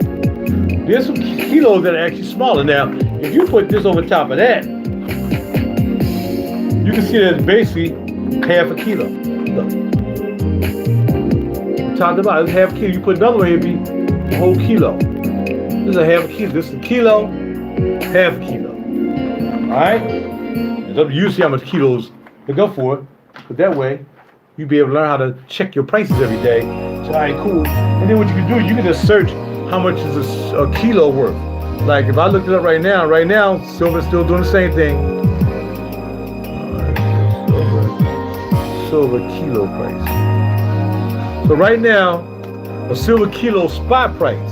There's some kilos that are actually smaller. Now, if you put this over top of that, you can see that it's basically half a kilo. Look. Top to bottom, it's half a kilo. You put another one, it'd be a whole kilo. This is a half a kilo. This is a kilo, half a kilo. Alright? It's up to you to see how much kilos to go for it. But that way, you'll be able to learn how to check your prices every day. So, alright, cool. And then what you can do, you can just search how much is a kilo worth. Like if I looked it up right now, silver's still doing the same thing. Silver kilo price. So right now, a silver kilo spot price.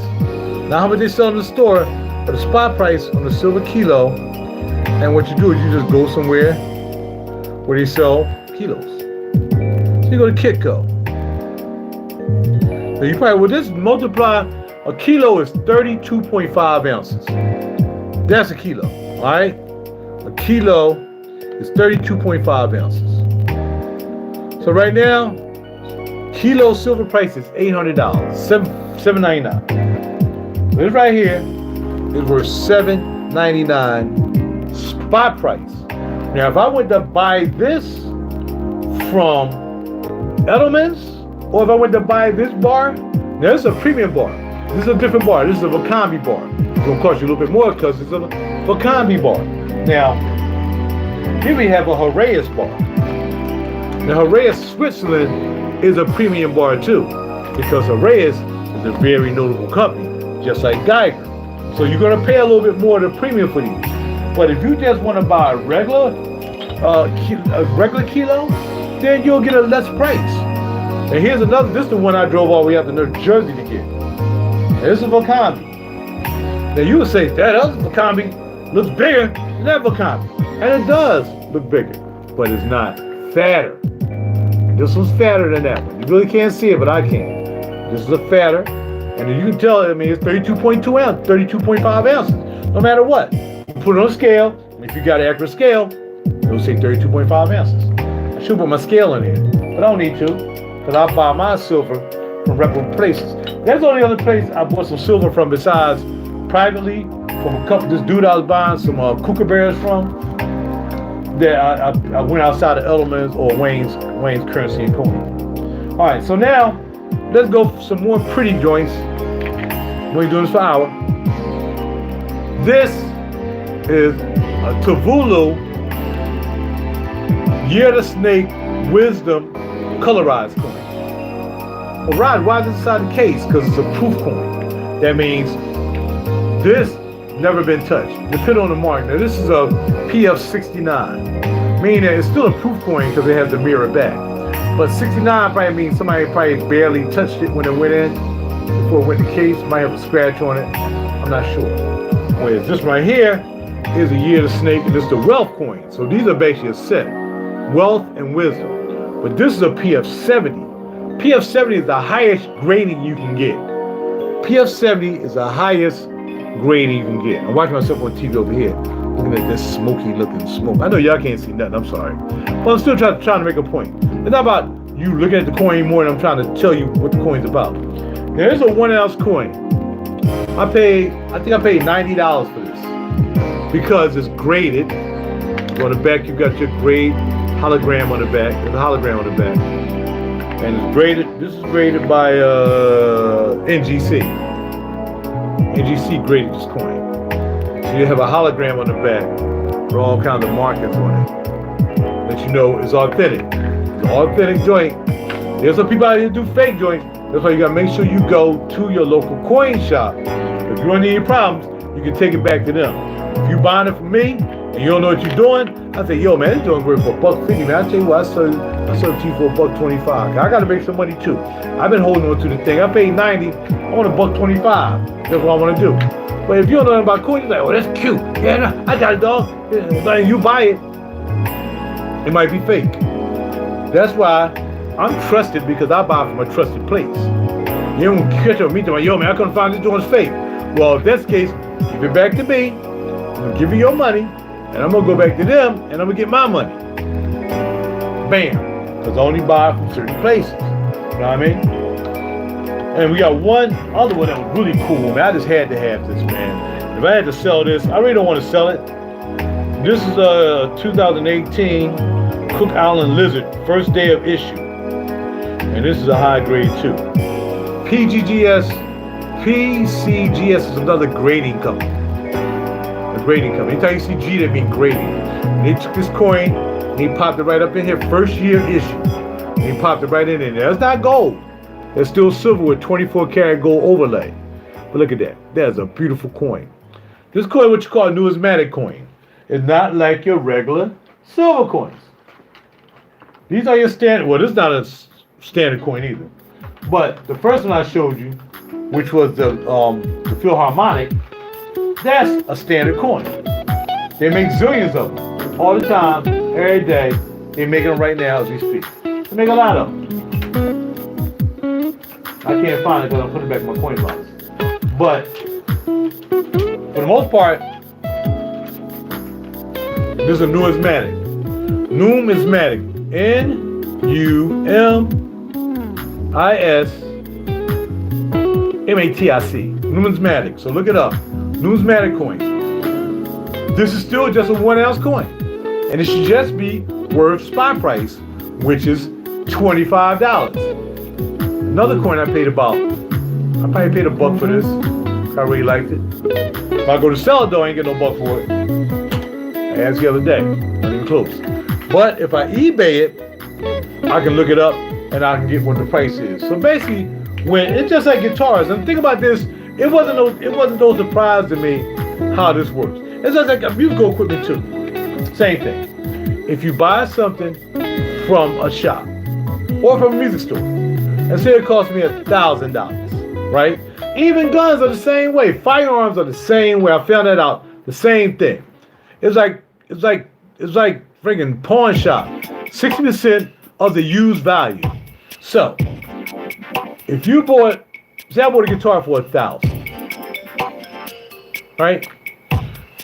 Now how much they sell in the store But the spot price on the silver kilo, and what you do is you just go somewhere where they sell kilos. So you go to Kitco. So you probably, well, this multiply, a kilo is 32.5 ounces. That's a kilo, all right? A kilo is 32.5 ounces. So right now, kilo silver price is $800, $7.99. This right here is worth $7.99 spot price. Now, if I went to buy this from Edelman's, or if I went to buy this bar, now this is a premium bar. This is a different bar. This is a Vacambi bar. It's going to cost you a little bit more because it's a Vacambi bar. Now, here we have a Heraeus bar. Now, Heraeus Switzerland is a premium bar too, because Heraeus is a very notable company, just like Geiger. So you're going to pay a little bit more to premium for these. But if you just want to buy a regular kilo, then you'll get a less price. And here's another, this is the one I drove all the way out to New Jersey to get. And this is Vacambi. Now you would say, that other Vacambi looks bigger than that Vacambi. And it does look bigger, but it's not fatter. This one's fatter than that one. You really can't see it, but I can. This is a fatter. And you can tell, I mean, it's 32.2 ounces, 32.5 ounces, no matter what. You put it on a scale, and if you got an accurate scale, it'll say 32.5 ounces. I should put my scale in here, but I don't need to, because I buy my silver from reputable places. That's the only other place I bought some silver from besides privately, from a couple, this dude I was buying some kookaburras from, that I went outside of Edelman's or Wayne's Currency and Coin. All right, so now, let's go for some more pretty joints. We ain't doing this for an hour. This is a Tavulu Year of the Snake Wisdom colorized coin. Well, Rod, why is this inside the case? Because it's a proof coin. That means this never been touched. Depending on the mark. Now this is a PF69, meaning that it's still a proof coin because it has the mirror back. But 69 probably means somebody probably barely touched it when it went in, before it went in the case, might have a scratch on it. I'm not sure. Whereas this right here is a Year of the Snake, and this is the Wealth coin. So these are basically a set. Wealth and Wisdom. But this is a PF70. PF70 is the highest grading you can get. PF70 is the highest grading you can get. I'm watching myself on TV over here, looking at this smoky looking smoke. I know y'all can't see nothing, I'm sorry. But I'm still trying to make a point. It's not about you looking at the coin more than I'm trying to tell you what the coin's about. Now, here's a 1 ounce coin. I think I paid $90 for this because it's graded. On the back, you got your grade hologram on the back. There's a hologram on the back. And it's graded, this is graded by NGC. NGC graded this coin. So you have a hologram on the back with all kinds of markings on it. Let you know it's authentic. It's an authentic joint. There's some people out here do fake joints. That's why you gotta make sure you go to your local coin shop. If you run into any problems, you can take it back to them. If you buying it from me and you don't know what you're doing, I say, yo man, this joint's worth for $1.50, man. I tell you what, I sold it to you for $1.25. I gotta make some money too. I've been holding on to the thing. I paid $90. I want $1.25. That's what I want to do. But if you don't know nothing about coins, you're like, oh, that's cute. Yeah, no, I got it, dog. Like, you buy it, it might be fake. That's why I'm trusted, because I buy from a trusted place. You don't catch up with me to my, yo man, I couldn't find this joint's fake. Well, if that's the case, give it back to me. I'm gonna give you your money, and I'm gonna go back to them, and I'm gonna get my money. Bam. Because I only buy from certain places. You know what I mean? And we got one other one that was really cool, man. I just had to have this, man. If I had to sell this, I really don't want to sell it. This is a 2018 Cook Island Lizard, first day of issue. And this is a high grade too. PCGS is another grading company. A grading company. Anytime you see G, that means grading. And they took this coin and he popped it right up in here, first year issue. And he popped it right in there. That's not gold. That's still silver with 24 karat gold overlay. But look at that. That's a beautiful coin. This coin, what you call a numismatic coin, is not like your regular silver coins. These are your standard, well, this is not a standard coin either. But the first one I showed you, which was the Philharmonic, That's a standard coin. They make zillions of them all the time, every day. They're making them right now as we speak. They make a lot of them. I can't find it because I'm putting it back in my coin box. But for the most part, this is a numismatic. Numismatic. Numismatic. Numismatic. So look it up. Numismatic coin. This is still just a 1 ounce coin. And it should just be worth spot price, which is $25. Another coin I paid about, I probably paid $1 for this. I really liked it. If I go to sell it though, I ain't get no buck for it. I asked the other day, not even close. But if I eBay it, I can look it up and I can get what the price is. So basically, when it's just like guitars, and think about this, it wasn't no surprise to me how this works. It's just like musical equipment too. Same thing. If you buy something from a shop or from a music store, and say it cost me $1,000, right? Even guns are the same way. Firearms are the same way. I found that out. The same thing. It's like friggin' pawn shop. 60% of the used value. So, if you bought, say I bought a guitar for $1,000, right?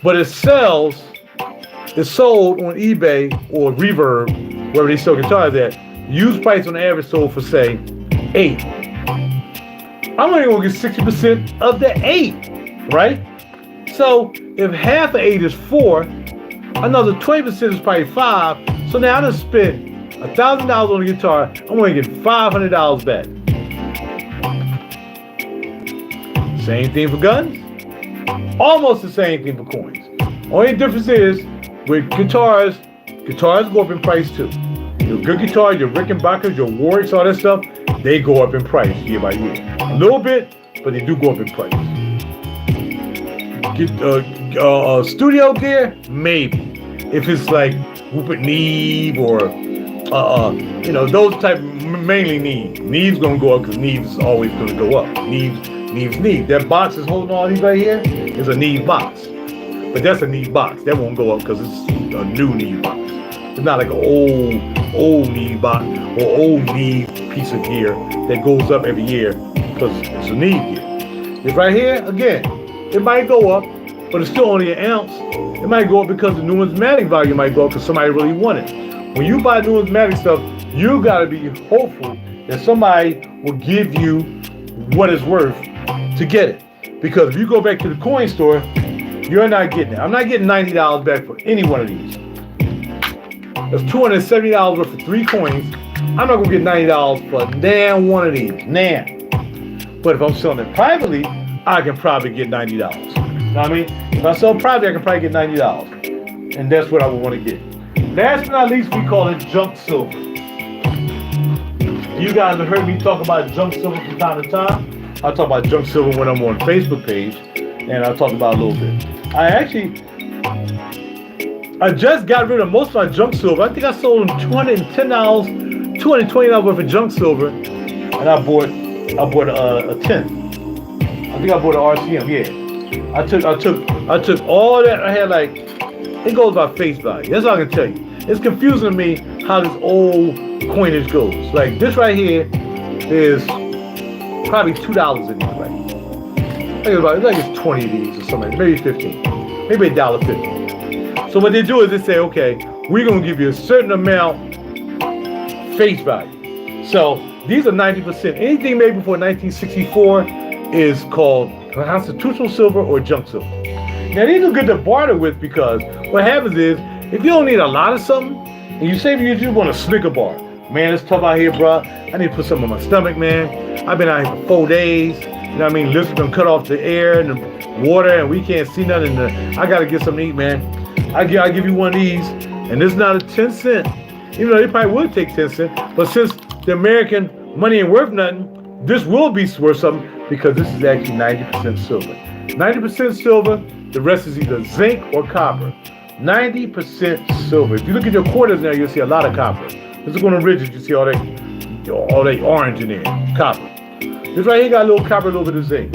But it's sold on eBay or Reverb, wherever they sell guitars at. Used price on average sold for say $8. I'm only gonna get 60% of the $8, right? So if half of $8 is $4, another 20% is probably $5. So now I done spent $1,000 on a guitar. I'm gonna get $500 back. Same thing for guns. Almost the same thing for coins. Only difference is with guitars go up in price too. Your good guitar, your Rickenbackers, your Warwicks, all that stuff, they go up in price year by year. A little bit, but they do go up in price. Studio gear, maybe. If it's like Rupert Neve or those type, mainly Neve. Neve's gonna go up because Neve is always gonna go up. Neve's Neve. That box is holding all these right here is a Neve box. But that's a Neve box. That won't go up because it's a new Neve box. It's not like an old Neve box or old Neve piece of gear that goes up every year because it's a Neve gear. If right here, again, it might go up, but it's still only an ounce. It might go up because the numismatic value might go up because somebody really wanted it. When you buy numismatic stuff, you gotta be hopeful that somebody will give you what it's worth to get it. Because if you go back to the coin store, you're not getting it. I'm not getting $90 back for any one of these. That's $270 worth of 3 coins. I'm not gonna get $90 for damn one of these. Nah. But if I'm selling it privately, I can probably get $90. You know what I mean? If I sell privately, I can probably get $90. And that's what I would want to get. Last but not least, we call it junk silver. You guys have heard me talk about junk silver from time to time. I talk about junk silver when I'm on Facebook page, and I'll talk about it a little bit. I just got rid of most of my junk silver. I think I sold them $210, $220 worth of junk silver, and I bought a 10. I think I bought an RCM. Yeah, I took all that. I had it goes by face value. That's all I can tell you. It's confusing to me how this old coinage goes. Like this right here is probably $2 in these, right? It's 20 of these or something, maybe 15, maybe $1.50. So what they do is they say, okay, we're gonna give you a certain amount face value. So these are 90%. Anything made before 1964 is called constitutional silver or junk silver. Now these are good to barter with because what happens is if you don't need a lot of something, and you say you just want a Snicker bar, man, it's tough out here, bro. I need to put something on my stomach, man. I've been out here for 4 days. You know what I mean? Lips have been cut off the air and the water, and we can't see nothing. I gotta get something to eat, man. I give you one of these, and this is not a 10 cent. Even though they probably would take 10 cents, but since the American money ain't worth nothing, this will be worth something because this is actually 90% silver. 90% silver, the rest is either zinc or copper. 90% silver. If you look at your quarters now, you'll see a lot of copper. Let's look on the ridges, you see all that orange in there, copper. This right here got a little copper, a little bit of zinc,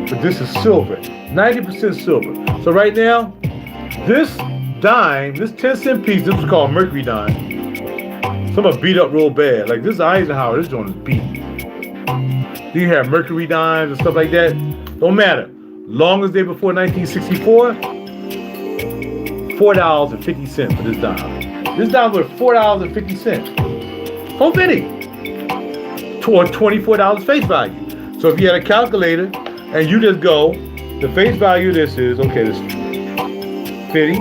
but this is silver. 90% silver. So right now, this dime, this 10-cent piece, this was called Mercury dime. Some are beat up real bad. Like this Eisenhower, this joint is beat. You have Mercury dimes and stuff like that. Don't matter. Long as they before 1964, $4.50 for this dime. This dime was $4.50. $4.50. Toward $24 face value. So if you had a calculator and you just go, the face value of this is, okay, this 50,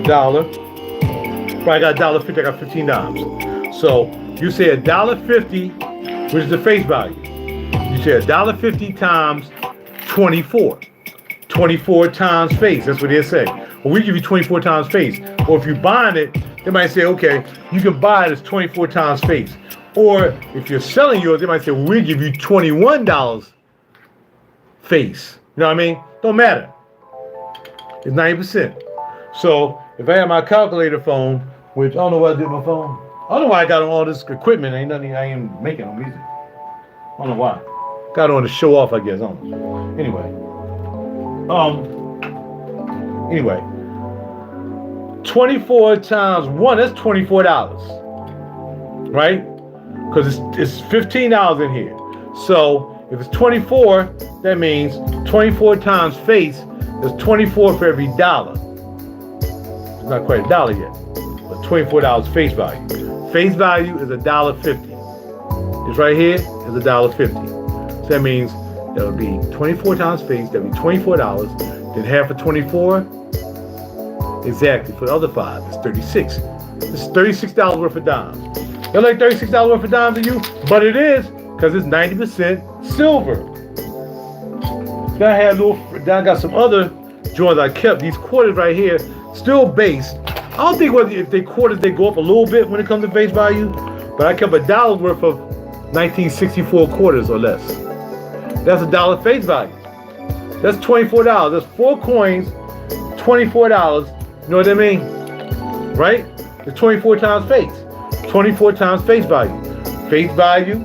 $1. Right, I got $1.50, I got 15 dimes. So you say $1.50, which is the face value. You say $1.50 times 24. 24 times face, that's what they say. Well, we give you 24 times face. Or if you're buying it, they might say, okay, you can buy it as 24 times face. Or if you're selling yours, they might say, well, we'll give you $21 face. You know what I mean? Don't matter. It's 90%. So if I have my calculator phone, which I don't know what I did with my phone. I don't know why I got on all this equipment. Ain't nothing I ain't making on music. I don't know why. Got on to show off, I guess. I don't know. Anyway, 24 times 1, that's $24, right? Because it's $15 in here. So if it's 24, that means 24 times face is 24 for every dollar. It's not quite $1 yet, but $24 face value. Face value is $1.50. It's right here is $1.50. So that means that would be 24 times face, that would be $24. Then half of 24, exactly, for the other 5, it's 36. This is $36 worth of dimes. They're like $36 worth of dimes to you, but it is, because it's 90% silver. Then I got some other joints I kept. These quarters right here, still based. I don't think if they quarters, they go up a little bit when it comes to face value, but I kept $1 worth of 1964 quarters or less. That's $1 face value. That's $24. That's 4 coins, $24. You know what I mean? Right? It's 24 times face. 24 times face value. Face value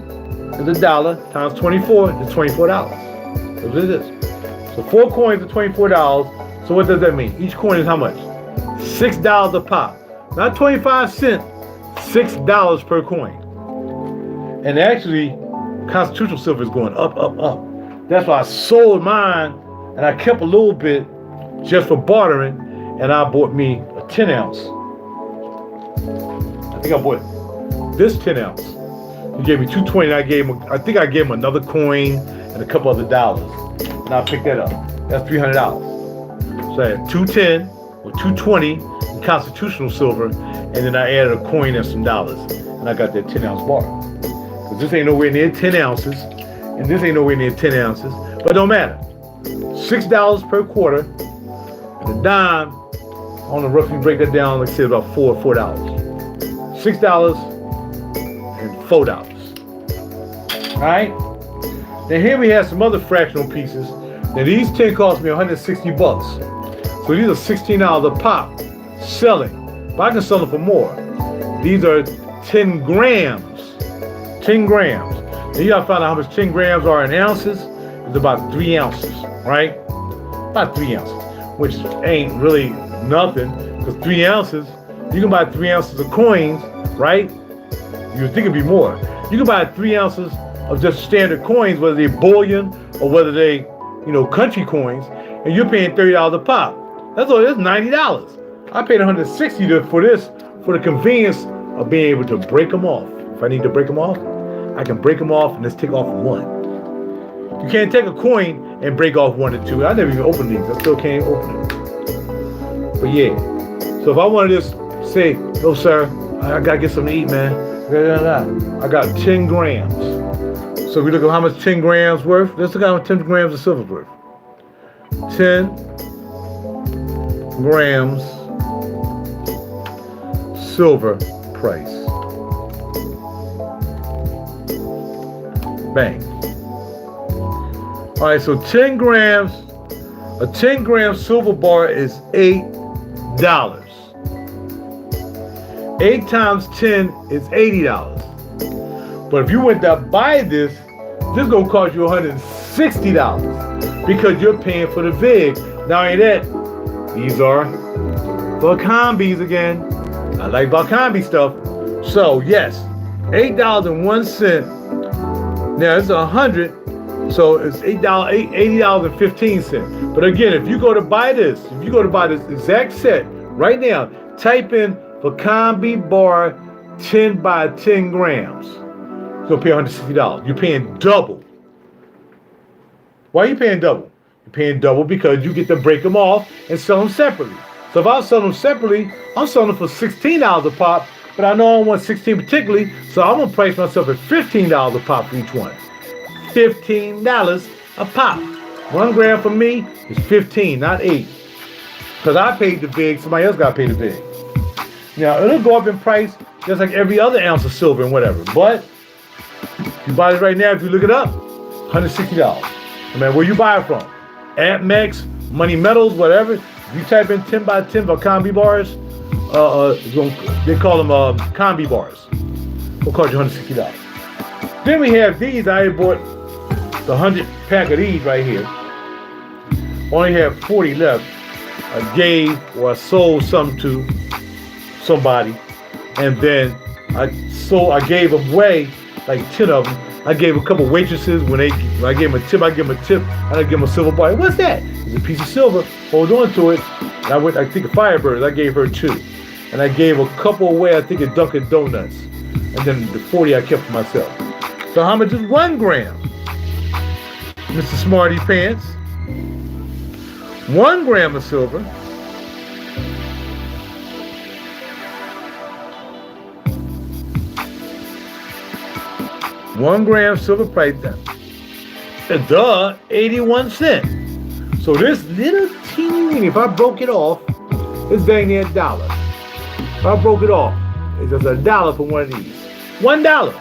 is $1 times 24 is $24. That's what it is. So 4 coins are $24. So what does that mean? Each coin is how much? $6 a pop. Not 25 cents. $6 per coin. And actually, constitutional silver is going up, up, up. That's why I sold mine and I kept a little bit just for bartering, and I bought me a 10 ounce. I think I bought this 10 ounce. He gave me $2.20. I think I gave him another coin and a couple other dollars. And I picked that up. That's $300. So I had 210 or 220 in constitutional silver, and then I added a coin and some dollars, and I got that 10 ounce bar. Because this ain't nowhere near 10 ounces, and this ain't nowhere near 10 ounces, but it don't matter. $6 per quarter, and a dime, I want to roughly break that down, like I said, about $4. $6 and $4. All right? Now here we have some other fractional pieces. Now these 10 cost me $160. So these are $16 a pop, selling. But I can sell them for more. These are 10 grams. 10 grams. Now you gotta find out how much 10 grams are in ounces. It's about 3 ounces, right? About 3 ounces, which ain't really nothing, because 3 ounces, you can buy 3 ounces of coins, right? You would think it'd be more. You can buy 3 ounces of just standard coins, whether they're bullion or whether they, country coins, and you're paying $30 a pop. That's $90. I paid $160 for this, for the convenience of being able to break them off. If I need to break them off, I can break them off and just take off one. You can't take a coin and break off 1 or 2. I never even opened these. I still can't open them. But yeah, so if I want to just say, no sir, I gotta get something to eat, man. I got 10 grams. So we look at how much 10 grams worth. Let's look at how much 10 grams of silver worth. 10 grams silver price. Bang. All right, so 10 grams, a 10 gram silver bar is $8. 8 times 10 is $80. But if you went to buy this this gonna cost you $160 because you're paying for the VIG. Now ain't that? These are Valcombis again. I like Valcombi stuff. So yes, $8.01. Now it's 100, so it's $80.15. But again, if you go to buy this exact set right now, type in Valcombi bar 10 by 10 grams. You're gonna pay $160. You're paying double. Why are you paying double? You're paying double because you get to break them off and sell them separately. So if I sell them separately, I'm selling them for $16 a pop, but I know I don't want 16 particularly, so I'm gonna price myself at $15 a pop for each one. $15 a pop. 1 gram for me is 15, not 8. Because I paid the VIG, somebody else got to pay the VIG. Now, it'll go up in price just like every other ounce of silver and whatever. But you buy it right now, if you look it up, $160. No matter where you buy it from. APMEX, Money Metals, whatever. If you type in 10 by 10 Valcombi bars, they call them combi bars. It'll cost you $160. Then we have these. I bought the 100 pack of these right here. Only have 40 left. I gave or I sold some to somebody, and then I gave them away, like 10 of them. I gave a couple waitresses when I gave them a tip. I give them a tip. I gave them a silver bar. What's that? It's a piece of silver. Hold on to it. And I think of Firebirds. I gave her 2, and I gave a couple away. I think at Dunkin' Donuts, and then the 40 I kept for myself. So how much is 1 gram? Mr. Smarty Pants. 1 gram of silver. $1 silver price down. 81 cents. So this little teeny weeny, if I broke it off, it's dang near $1. If I broke it off, it's just $1 for one of these. $1.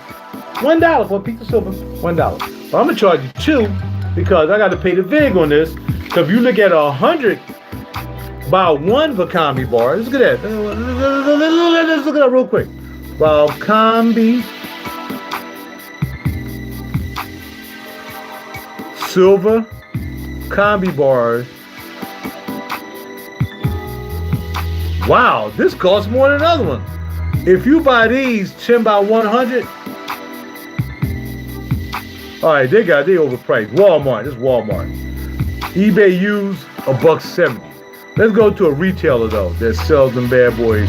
$1 for a piece of silver. $1. But I'm gonna charge you 2 because I got to pay the VIG on this. So if you look at 100 by 1 Valcombi bar, let's look at that. Let's look at that real quick. Valcombi silver combi bars. Wow, this costs more than another one. If you buy these 10 by 100, all right, they overpriced. Walmart, this is Walmart. eBay used $1.70. Let's go to a retailer though that sells them bad boys.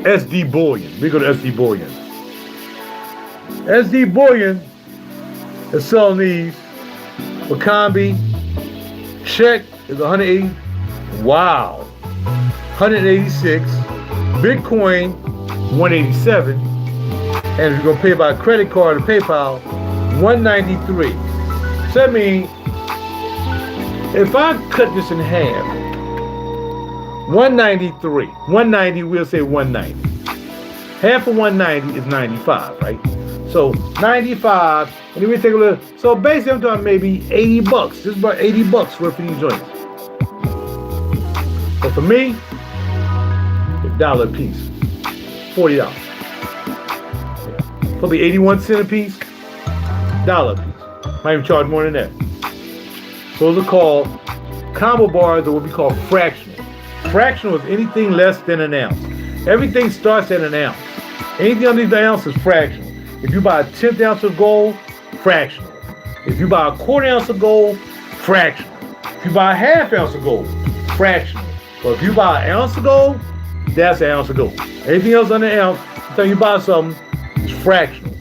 SD Bullion. We go to SD Bullion. SD Bullion is selling these. Valcombi check is 180. Wow. 186. Bitcoin 187. And if you're gonna pay by credit card or PayPal, 193. So that means if I cut this in half, 193. 190, we'll say 190. Half of 190 is 95, right? So 95, and then we take a look. So basically I'm talking maybe $80. This is about $80 worth of these joints. But for me, $1 a piece. $40. Yeah. Probably 81 cents a piece. $1 a piece. Might even charge more than that. So those are called combo bars, or what we call fractional. Fractional is anything less than an ounce. Everything starts at an ounce. Anything under the ounce is fractional. If you buy a 1/10 ounce of gold, fractional. If you buy a 1/4 ounce of gold, fractional. If you buy a 1/2 ounce of gold, fractional. But if you buy an ounce of gold, that's an ounce of gold. Anything else under an ounce, until you buy something, it's fractional.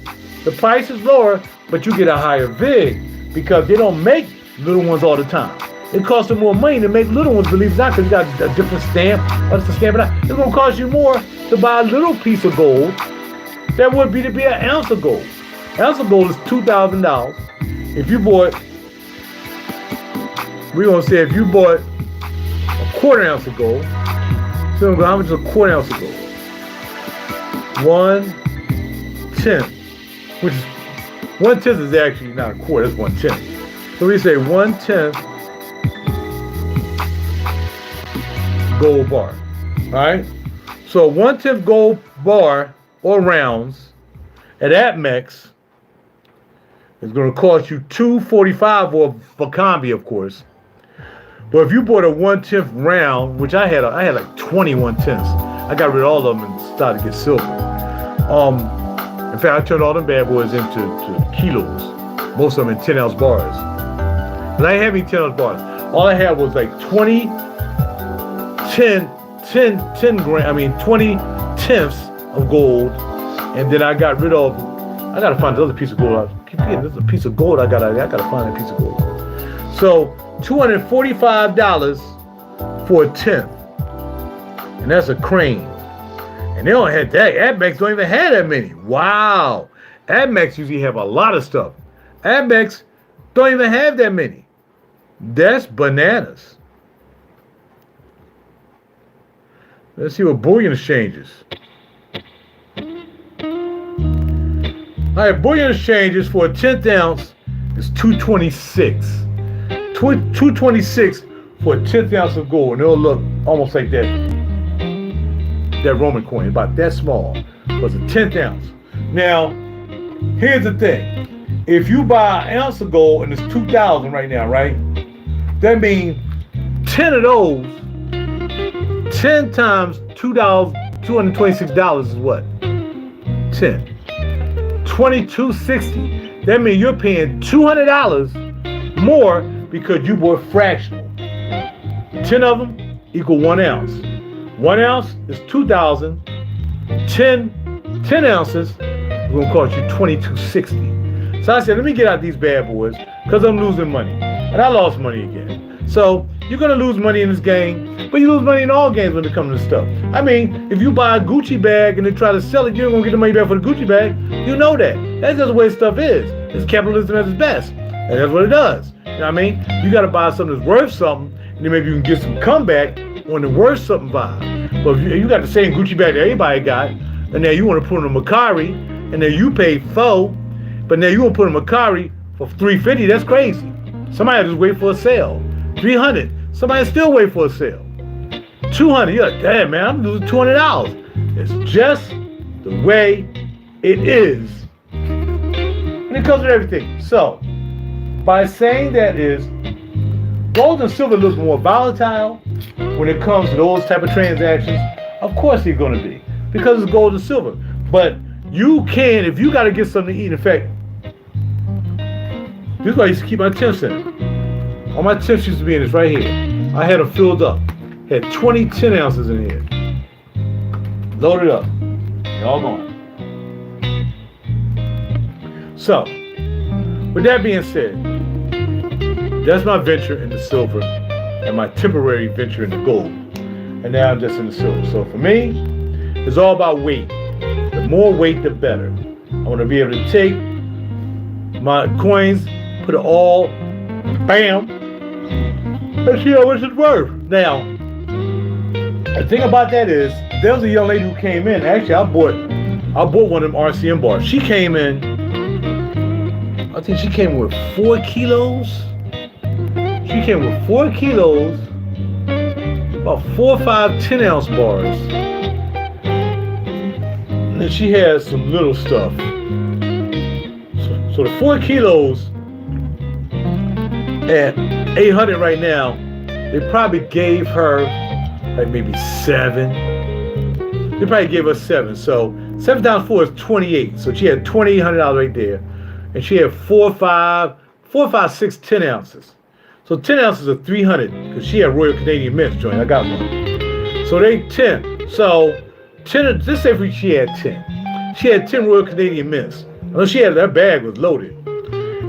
The price is lower, but you get a higher VIG because they don't make little ones all the time. It costs them more money to make little ones, believe it or not, because you got a different stamp. What's the stamp? It's going to cost you more to buy a little piece of gold than would be to be an ounce of gold. An ounce of gold is $2,000. If you bought, we're going to say if you bought a 1/4 ounce of gold, so how much is a 1/4 ounce of gold? 1/10, which is 1/10 is actually not a quarter, that's 1/10. So we say 1/10 gold bar. Alright? So 1/10 gold bar or rounds at APMEX it's going to cost you $2.45 for combi, of course. But if you bought a 1/10 round, which I had like 20 1/10s, I got rid of all of them and started to get silver. In fact, I turned all them bad boys into kilos, most of them in 10-ounce bars. But I ain't have any 10-ounce bars. All I had was like 20 tenths of gold, and then I got rid of. I gotta find this other piece of gold. I keep forgetting there's a piece of gold. I gotta find that piece of gold. So $245 for a tenth, and that's a Crane. And they don't have that. Admex don't even have that many. Wow. Admex usually have a lot of stuff. Admex don't even have that many. That's bananas. Let's see what bullion exchanges. All right, bullion exchanges for a 10th ounce is $226. $226 for a 10th ounce of gold, and it'll look almost like that Roman coin, about that small. Was a 10th ounce. Now, here's the thing: if you buy an ounce of gold and it's $2,000 right now, right? That means 10 of those. 10 times $226 is what? 10. $22.60. That means you're paying $200 more because you bought fractional. 10 of them equal 1 ounce. 1 ounce is $2,000. 10 ounces is going to cost you $22.60. So I said, let me get out these bad boys because I'm losing money. And I lost money again. So you're going to lose money in this game, but you lose money in all games when it comes to stuff. I mean, if you buy a Gucci bag and they try to sell it, you're going to get the money back for the Gucci bag. You know that. That's just the way stuff is. It's capitalism at its best. And that's what it does. You know what I mean? You got to buy something that's worth something, and then maybe you can get some comeback on the worth something vibe. But if you got the same Gucci bag that everybody got, and now you want to put on a Macari, and then you pay $4, but now you want to put on a Macari for $350, that's crazy. Somebody just wait for a sale. $300. Somebody still wait for a sale. $200. You're like, damn, man, I'm losing $200. It's just the way it is. And it comes with everything. So, by saying that is, gold and silver looks more volatile when it comes to those type of transactions. Of course they're going to be, because it's gold and silver. But you can, if you got to get something to eat. In fact, this is why I used to keep my 10 cents. All my 10 used to be in this right here. I had them filled up. Had 20 10 ounces in here. Loaded up. They're all gone. So, with that being said, that's my venture in the silver and my temporary venture in the gold. And now I'm just in the silver. So for me, it's all about weight. The more weight, the better. I want to be able to take my coins, put it all, bam, let's see how much it's worth. Now, the thing about that is, there was a young lady who came in. Actually, I bought one of them RCM bars. She came in, I think she came with 4 kilos. She came with 4 kilos, about 4 or 5 10-ounce bars. And then she has some little stuff. So the 4 kilos at $800 right now, they probably gave her like maybe 7. They probably gave her 7. So 7 times 4 is 28. So she had $2,800 right there. And she had 4, 5, 6 10 ounces. So 10 ounces are $300 because she had Royal Canadian Mints joint. I got one. So they 10. So 10, let's say she had 10. She had 10 Royal Canadian Mints. Unless she had, that bag was loaded.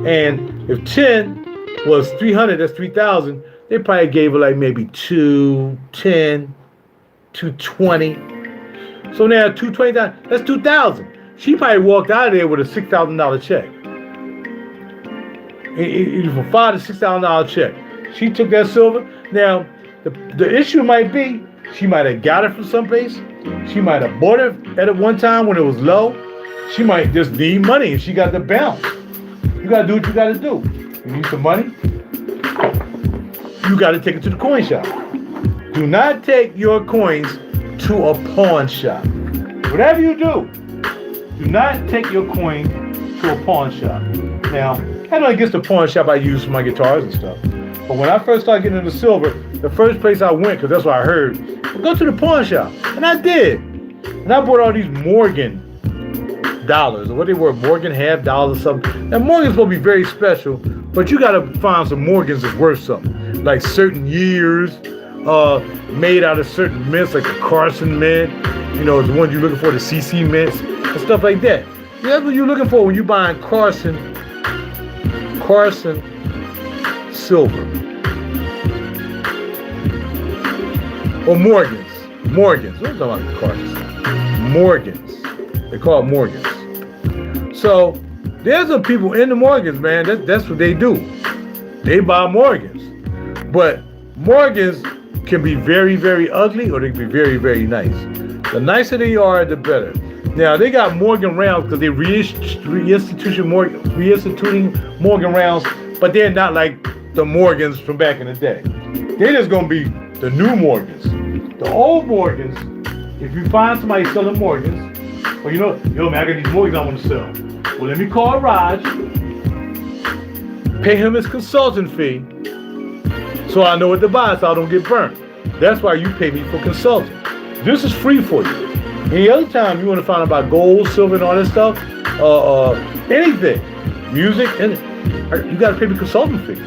And if 10 was $300, that's $3,000. They probably gave her like maybe $210, $220. So now $220, that's $2,000. She probably walked out of there with a $6,000 check. From $5,000 to $6,000 check. She took that silver. Now, the issue might be, she might have got it from someplace. She might have bought it at one time when it was low. She might just need money and she got the bounce. You got to do what you got to do. You need some money, you got to take it to the coin shop. Do not take your coins to a pawn shop. Whatever you do not take your coin to a pawn shop. Now, I know against the pawn shop I use for my guitars and stuff. But when I first started getting into silver, the first place I went, because that's what I heard, go to the pawn shop. And I did. And I bought all these Morgan dollars, or what they were, Morgan half dollars or something. And Morgan's supposed to be very special, but you gotta find some Morgans that's worth something. Like certain years, made out of certain mints, like the Carson mint, the ones you're looking for, the CC mints, and stuff like that. That's what you're looking for when you're buying Carson silver. Or Morgans. What am I talking about? Carson. Morgans. They call it Morgans. So there's some people in the Morgans, man. That's what they do. They buy Morgans. But Morgans can be very, very ugly, or they can be very, very nice. The nicer they are, the better. Now, they got Morgan rounds because they're reinstituting Morgan rounds, but they're not like the Morgans from back in the day. They're just going to be the new Morgans. The old Morgans, if you find somebody selling Morgans, well, man, I got these Morgans I want to sell. Well, let me call Raj, pay him his consulting fee, so I know what to buy so I don't get burnt. That's why you pay me for consulting. This is free for you. Any other time you want to find out about gold, silver, and all that stuff, anything, music, and you got to pay me consulting fee.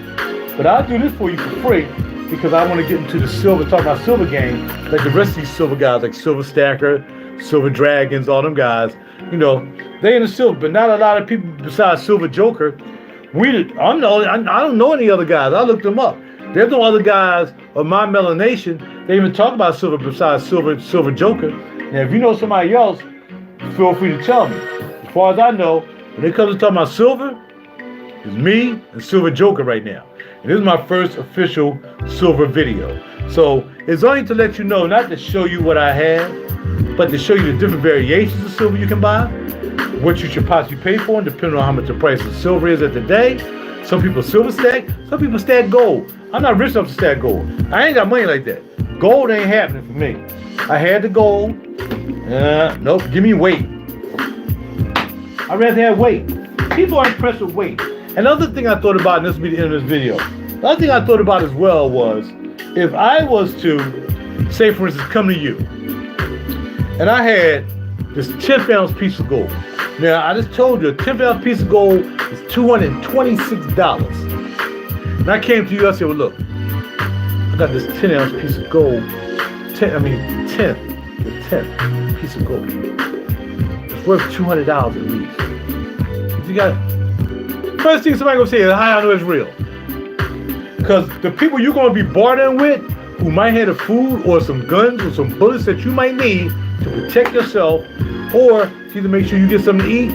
But I'll do this for you for free because I want to get into the silver, talk about silver game, like the rest of these silver guys, like Silver Stacker, Silver Dragons, all them guys. They in the silver, but not a lot of people besides Silver Joker. I don't know any other guys. I looked them up. There's no other guys of my melanation. They even talk about silver besides Silver Joker. Now, if you know somebody else, feel free to tell me. As far as I know, when it comes to talking about silver, it's me and Silver Joker right now. And this is my first official silver video. So it's only to let you know, not to show you what I have, but to show you the different variations of silver you can buy, what you should possibly pay for, and depending on how much the price of silver is at the day. Some people silver stack, some people stack gold. I'm not rich enough to stack gold. I ain't got money like that. Gold ain't happening for me. I had the gold. Nope, give me weight. I'd rather have weight. People are impressed with weight. Another thing I thought about, and this will be the end of this video. The other thing I thought about as well was, if I was to, say for instance, come to you, and I had this 10th ounce piece of gold. Now, I just told you, a 10th ounce piece of gold is $226. And I came to you, I said, well, look, I got this 10 ounce piece of gold, 10th piece of gold. It's worth $200 at least. You got, first thing somebody gonna say is how I know it's real. Because the people you're gonna be bartering with, who might have the food or some guns or some bullets that you might need to protect yourself, or to make sure you get something to eat,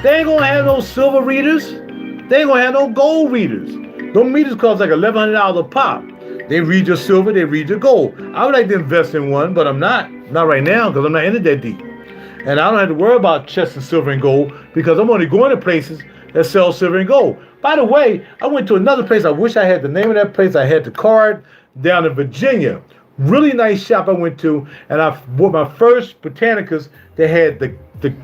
they ain't gonna have no silver readers. They ain't gonna have no gold readers. Those meters cost like $1,100 a pop. They read your silver, they read your gold. I would like to invest in one, but I'm not. Not right now, because I'm not into that deep. And I don't have to worry about chests of silver and gold, because I'm only going to places that sell silver and gold. By the way, I went to another place. I wish I had the name of that place. I had the card down in Virginia. Really nice shop I went to, and I bought my first Britannicas that had the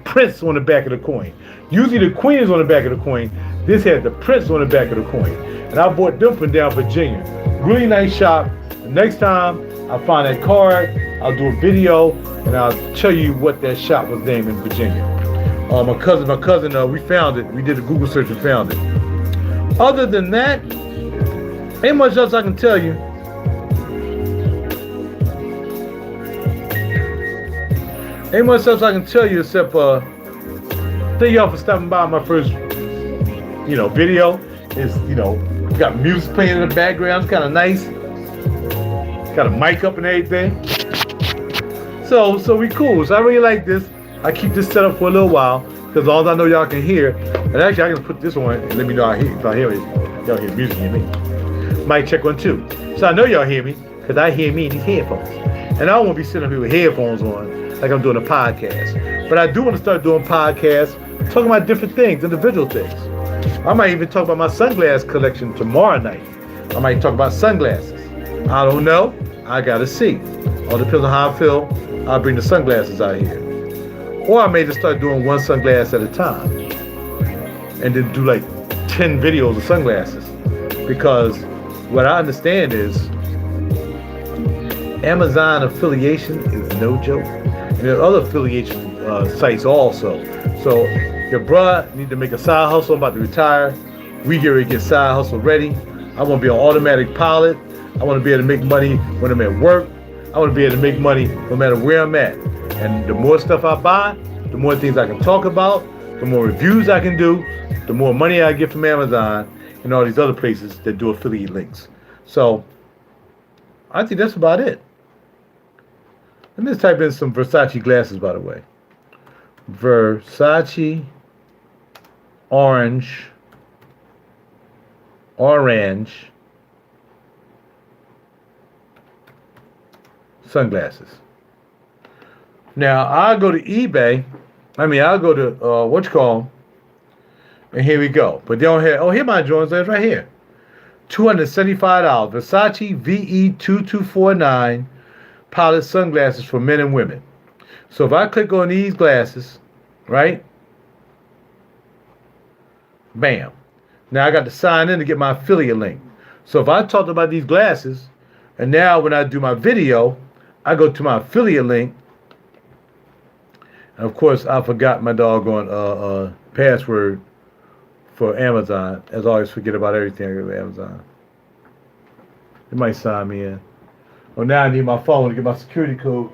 prince on the back of the coin. Usually the queen is on the back of the coin. This had the prince on the back of the coin. And I bought them from down Virginia. Really nice shop. The next time I find that card, I'll do a video and I'll tell you what that shop was named in Virginia. My cousin, we found it. We did a Google search and found it. Other than that, ain't much else I can tell you. Ain't much else I can tell you except thank y'all for stopping by my first, video. It's, got music playing in the background. It's kind of nice. Got a mic up and everything. So we cool. So I really like this. I keep this set up for a little while because all I know y'all can hear. And actually, I can put this on and let me know if I hear it. Y'all hear music in me. Mic check 1 2. So I know y'all hear me because I hear me in these headphones. And I don't want to be sitting up here with headphones on like I'm doing a podcast. But I do want to start doing podcasts, talking about different things, individual things. I might even talk about my sunglass collection tomorrow night. I might talk about sunglasses. I don't know. I gotta see. All depends on how I feel. I'll bring the sunglasses out here. Or I may just start doing one sunglass at a time. And then do like 10 videos of sunglasses, because what I understand is Amazon affiliation is no joke. And there are other affiliation sites also. So your bruh need to make a side hustle. I'm about to retire. We get ready to get side hustle ready. I want to be an automatic pilot. I want to be able to make money when I'm at work. I want to be able to make money no matter where I'm at. And the more stuff I buy, the more things I can talk about, the more reviews I can do, the more money I get from Amazon and all these other places that do affiliate links. So I think that's about it. Let me just type in some Versace glasses, by the way. Versace orange sunglasses. Now I'll go to eBay. I'll go to and here we go. But they don't have. Oh, here my Jordans. That's right here. $275. Versace VE2249 pilot sunglasses for men and women. So if I click on these glasses, right? Bam. Now I got to sign in to get my affiliate link. So if I talked about these glasses, and now when I do my video, I go to my affiliate link. And of course, I forgot my doggone password for Amazon. As I always forget about everything with Amazon. They might sign me in. Well, now I need my phone to get my security code.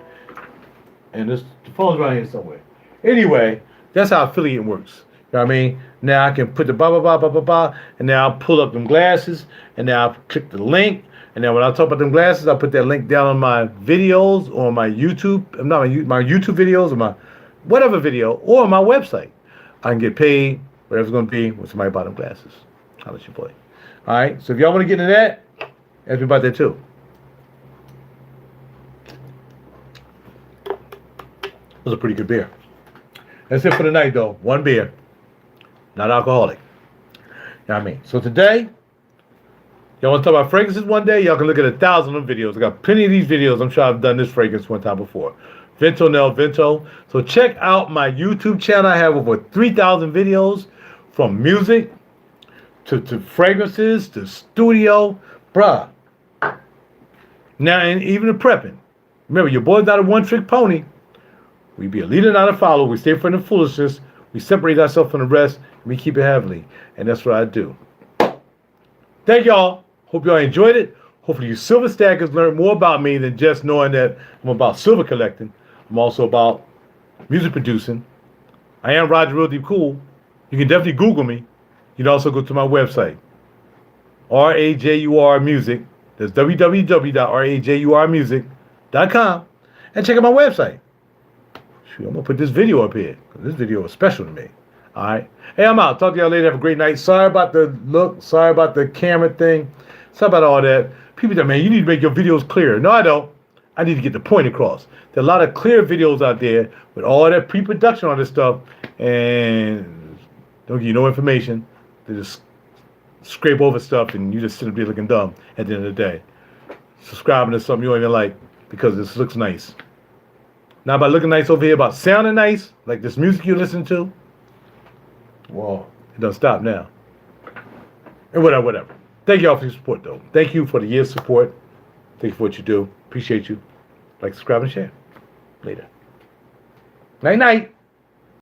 And the phone's right here somewhere. Anyway, that's how affiliate works. You know what I mean? Now I can put the blah, blah, blah, blah, blah, blah. And now I'll pull up them glasses. And now I'll click the link. And then when I talk about them glasses, I'll put that link down on my videos or my YouTube. Not my YouTube videos or my whatever video. Or my website. I can get paid, whatever it's going to be, when somebody buy them glasses. I'll let you play. All right? So if y'all want to get into that, ask me about that too. It was a pretty good beer. That's it for the night, though. One beer. Not alcoholic. You know what I mean? So today, y'all want to talk about fragrances one day? Y'all can look at 1,000 of them videos. I got plenty of these videos. I'm sure I've done this fragrance one time before. Vento Nel Vento. So check out my YouTube channel. I have over 3,000 videos from music to fragrances to studio. Bruh. Now, and even the prepping. Remember, your boy's not a one-trick pony. We be a leader, not a follower. We stay from the foolishness. We separate ourselves from the rest. And we keep it heavenly. And that's what I do. Thank y'all. Hope y'all enjoyed it. Hopefully you silver stackers learned more about me than just knowing that I'm about silver collecting. I'm also about music producing. I am Roger Real Deep Cool. You can definitely Google me. You can also go to my website. RAJUR Music. That's www.rajurmusic.com. And check out my website. Shoot, I'm going to put this video up here. This video is special to me. All right. Hey, I'm out. Talk to y'all later. Have a great night. Sorry about the look. Sorry about the camera thing. Sorry about all that. People say, man, you need to make your videos clearer. No, I don't. I need to get the point across. There are a lot of clear videos out there with all that pre-production on this stuff, and don't give you no information. They just scrape over stuff, and you just sit there looking dumb at the end of the day. Subscribing to something you don't even like because this looks nice. Not about looking nice over here, about sounding nice, like this music you listen to. Well, it doesn't stop now. And whatever. Thank y'all for your support, though. Thank you for the year's support. Thank you for what you do. Appreciate you. Like, subscribe, and share. Later. Night-night.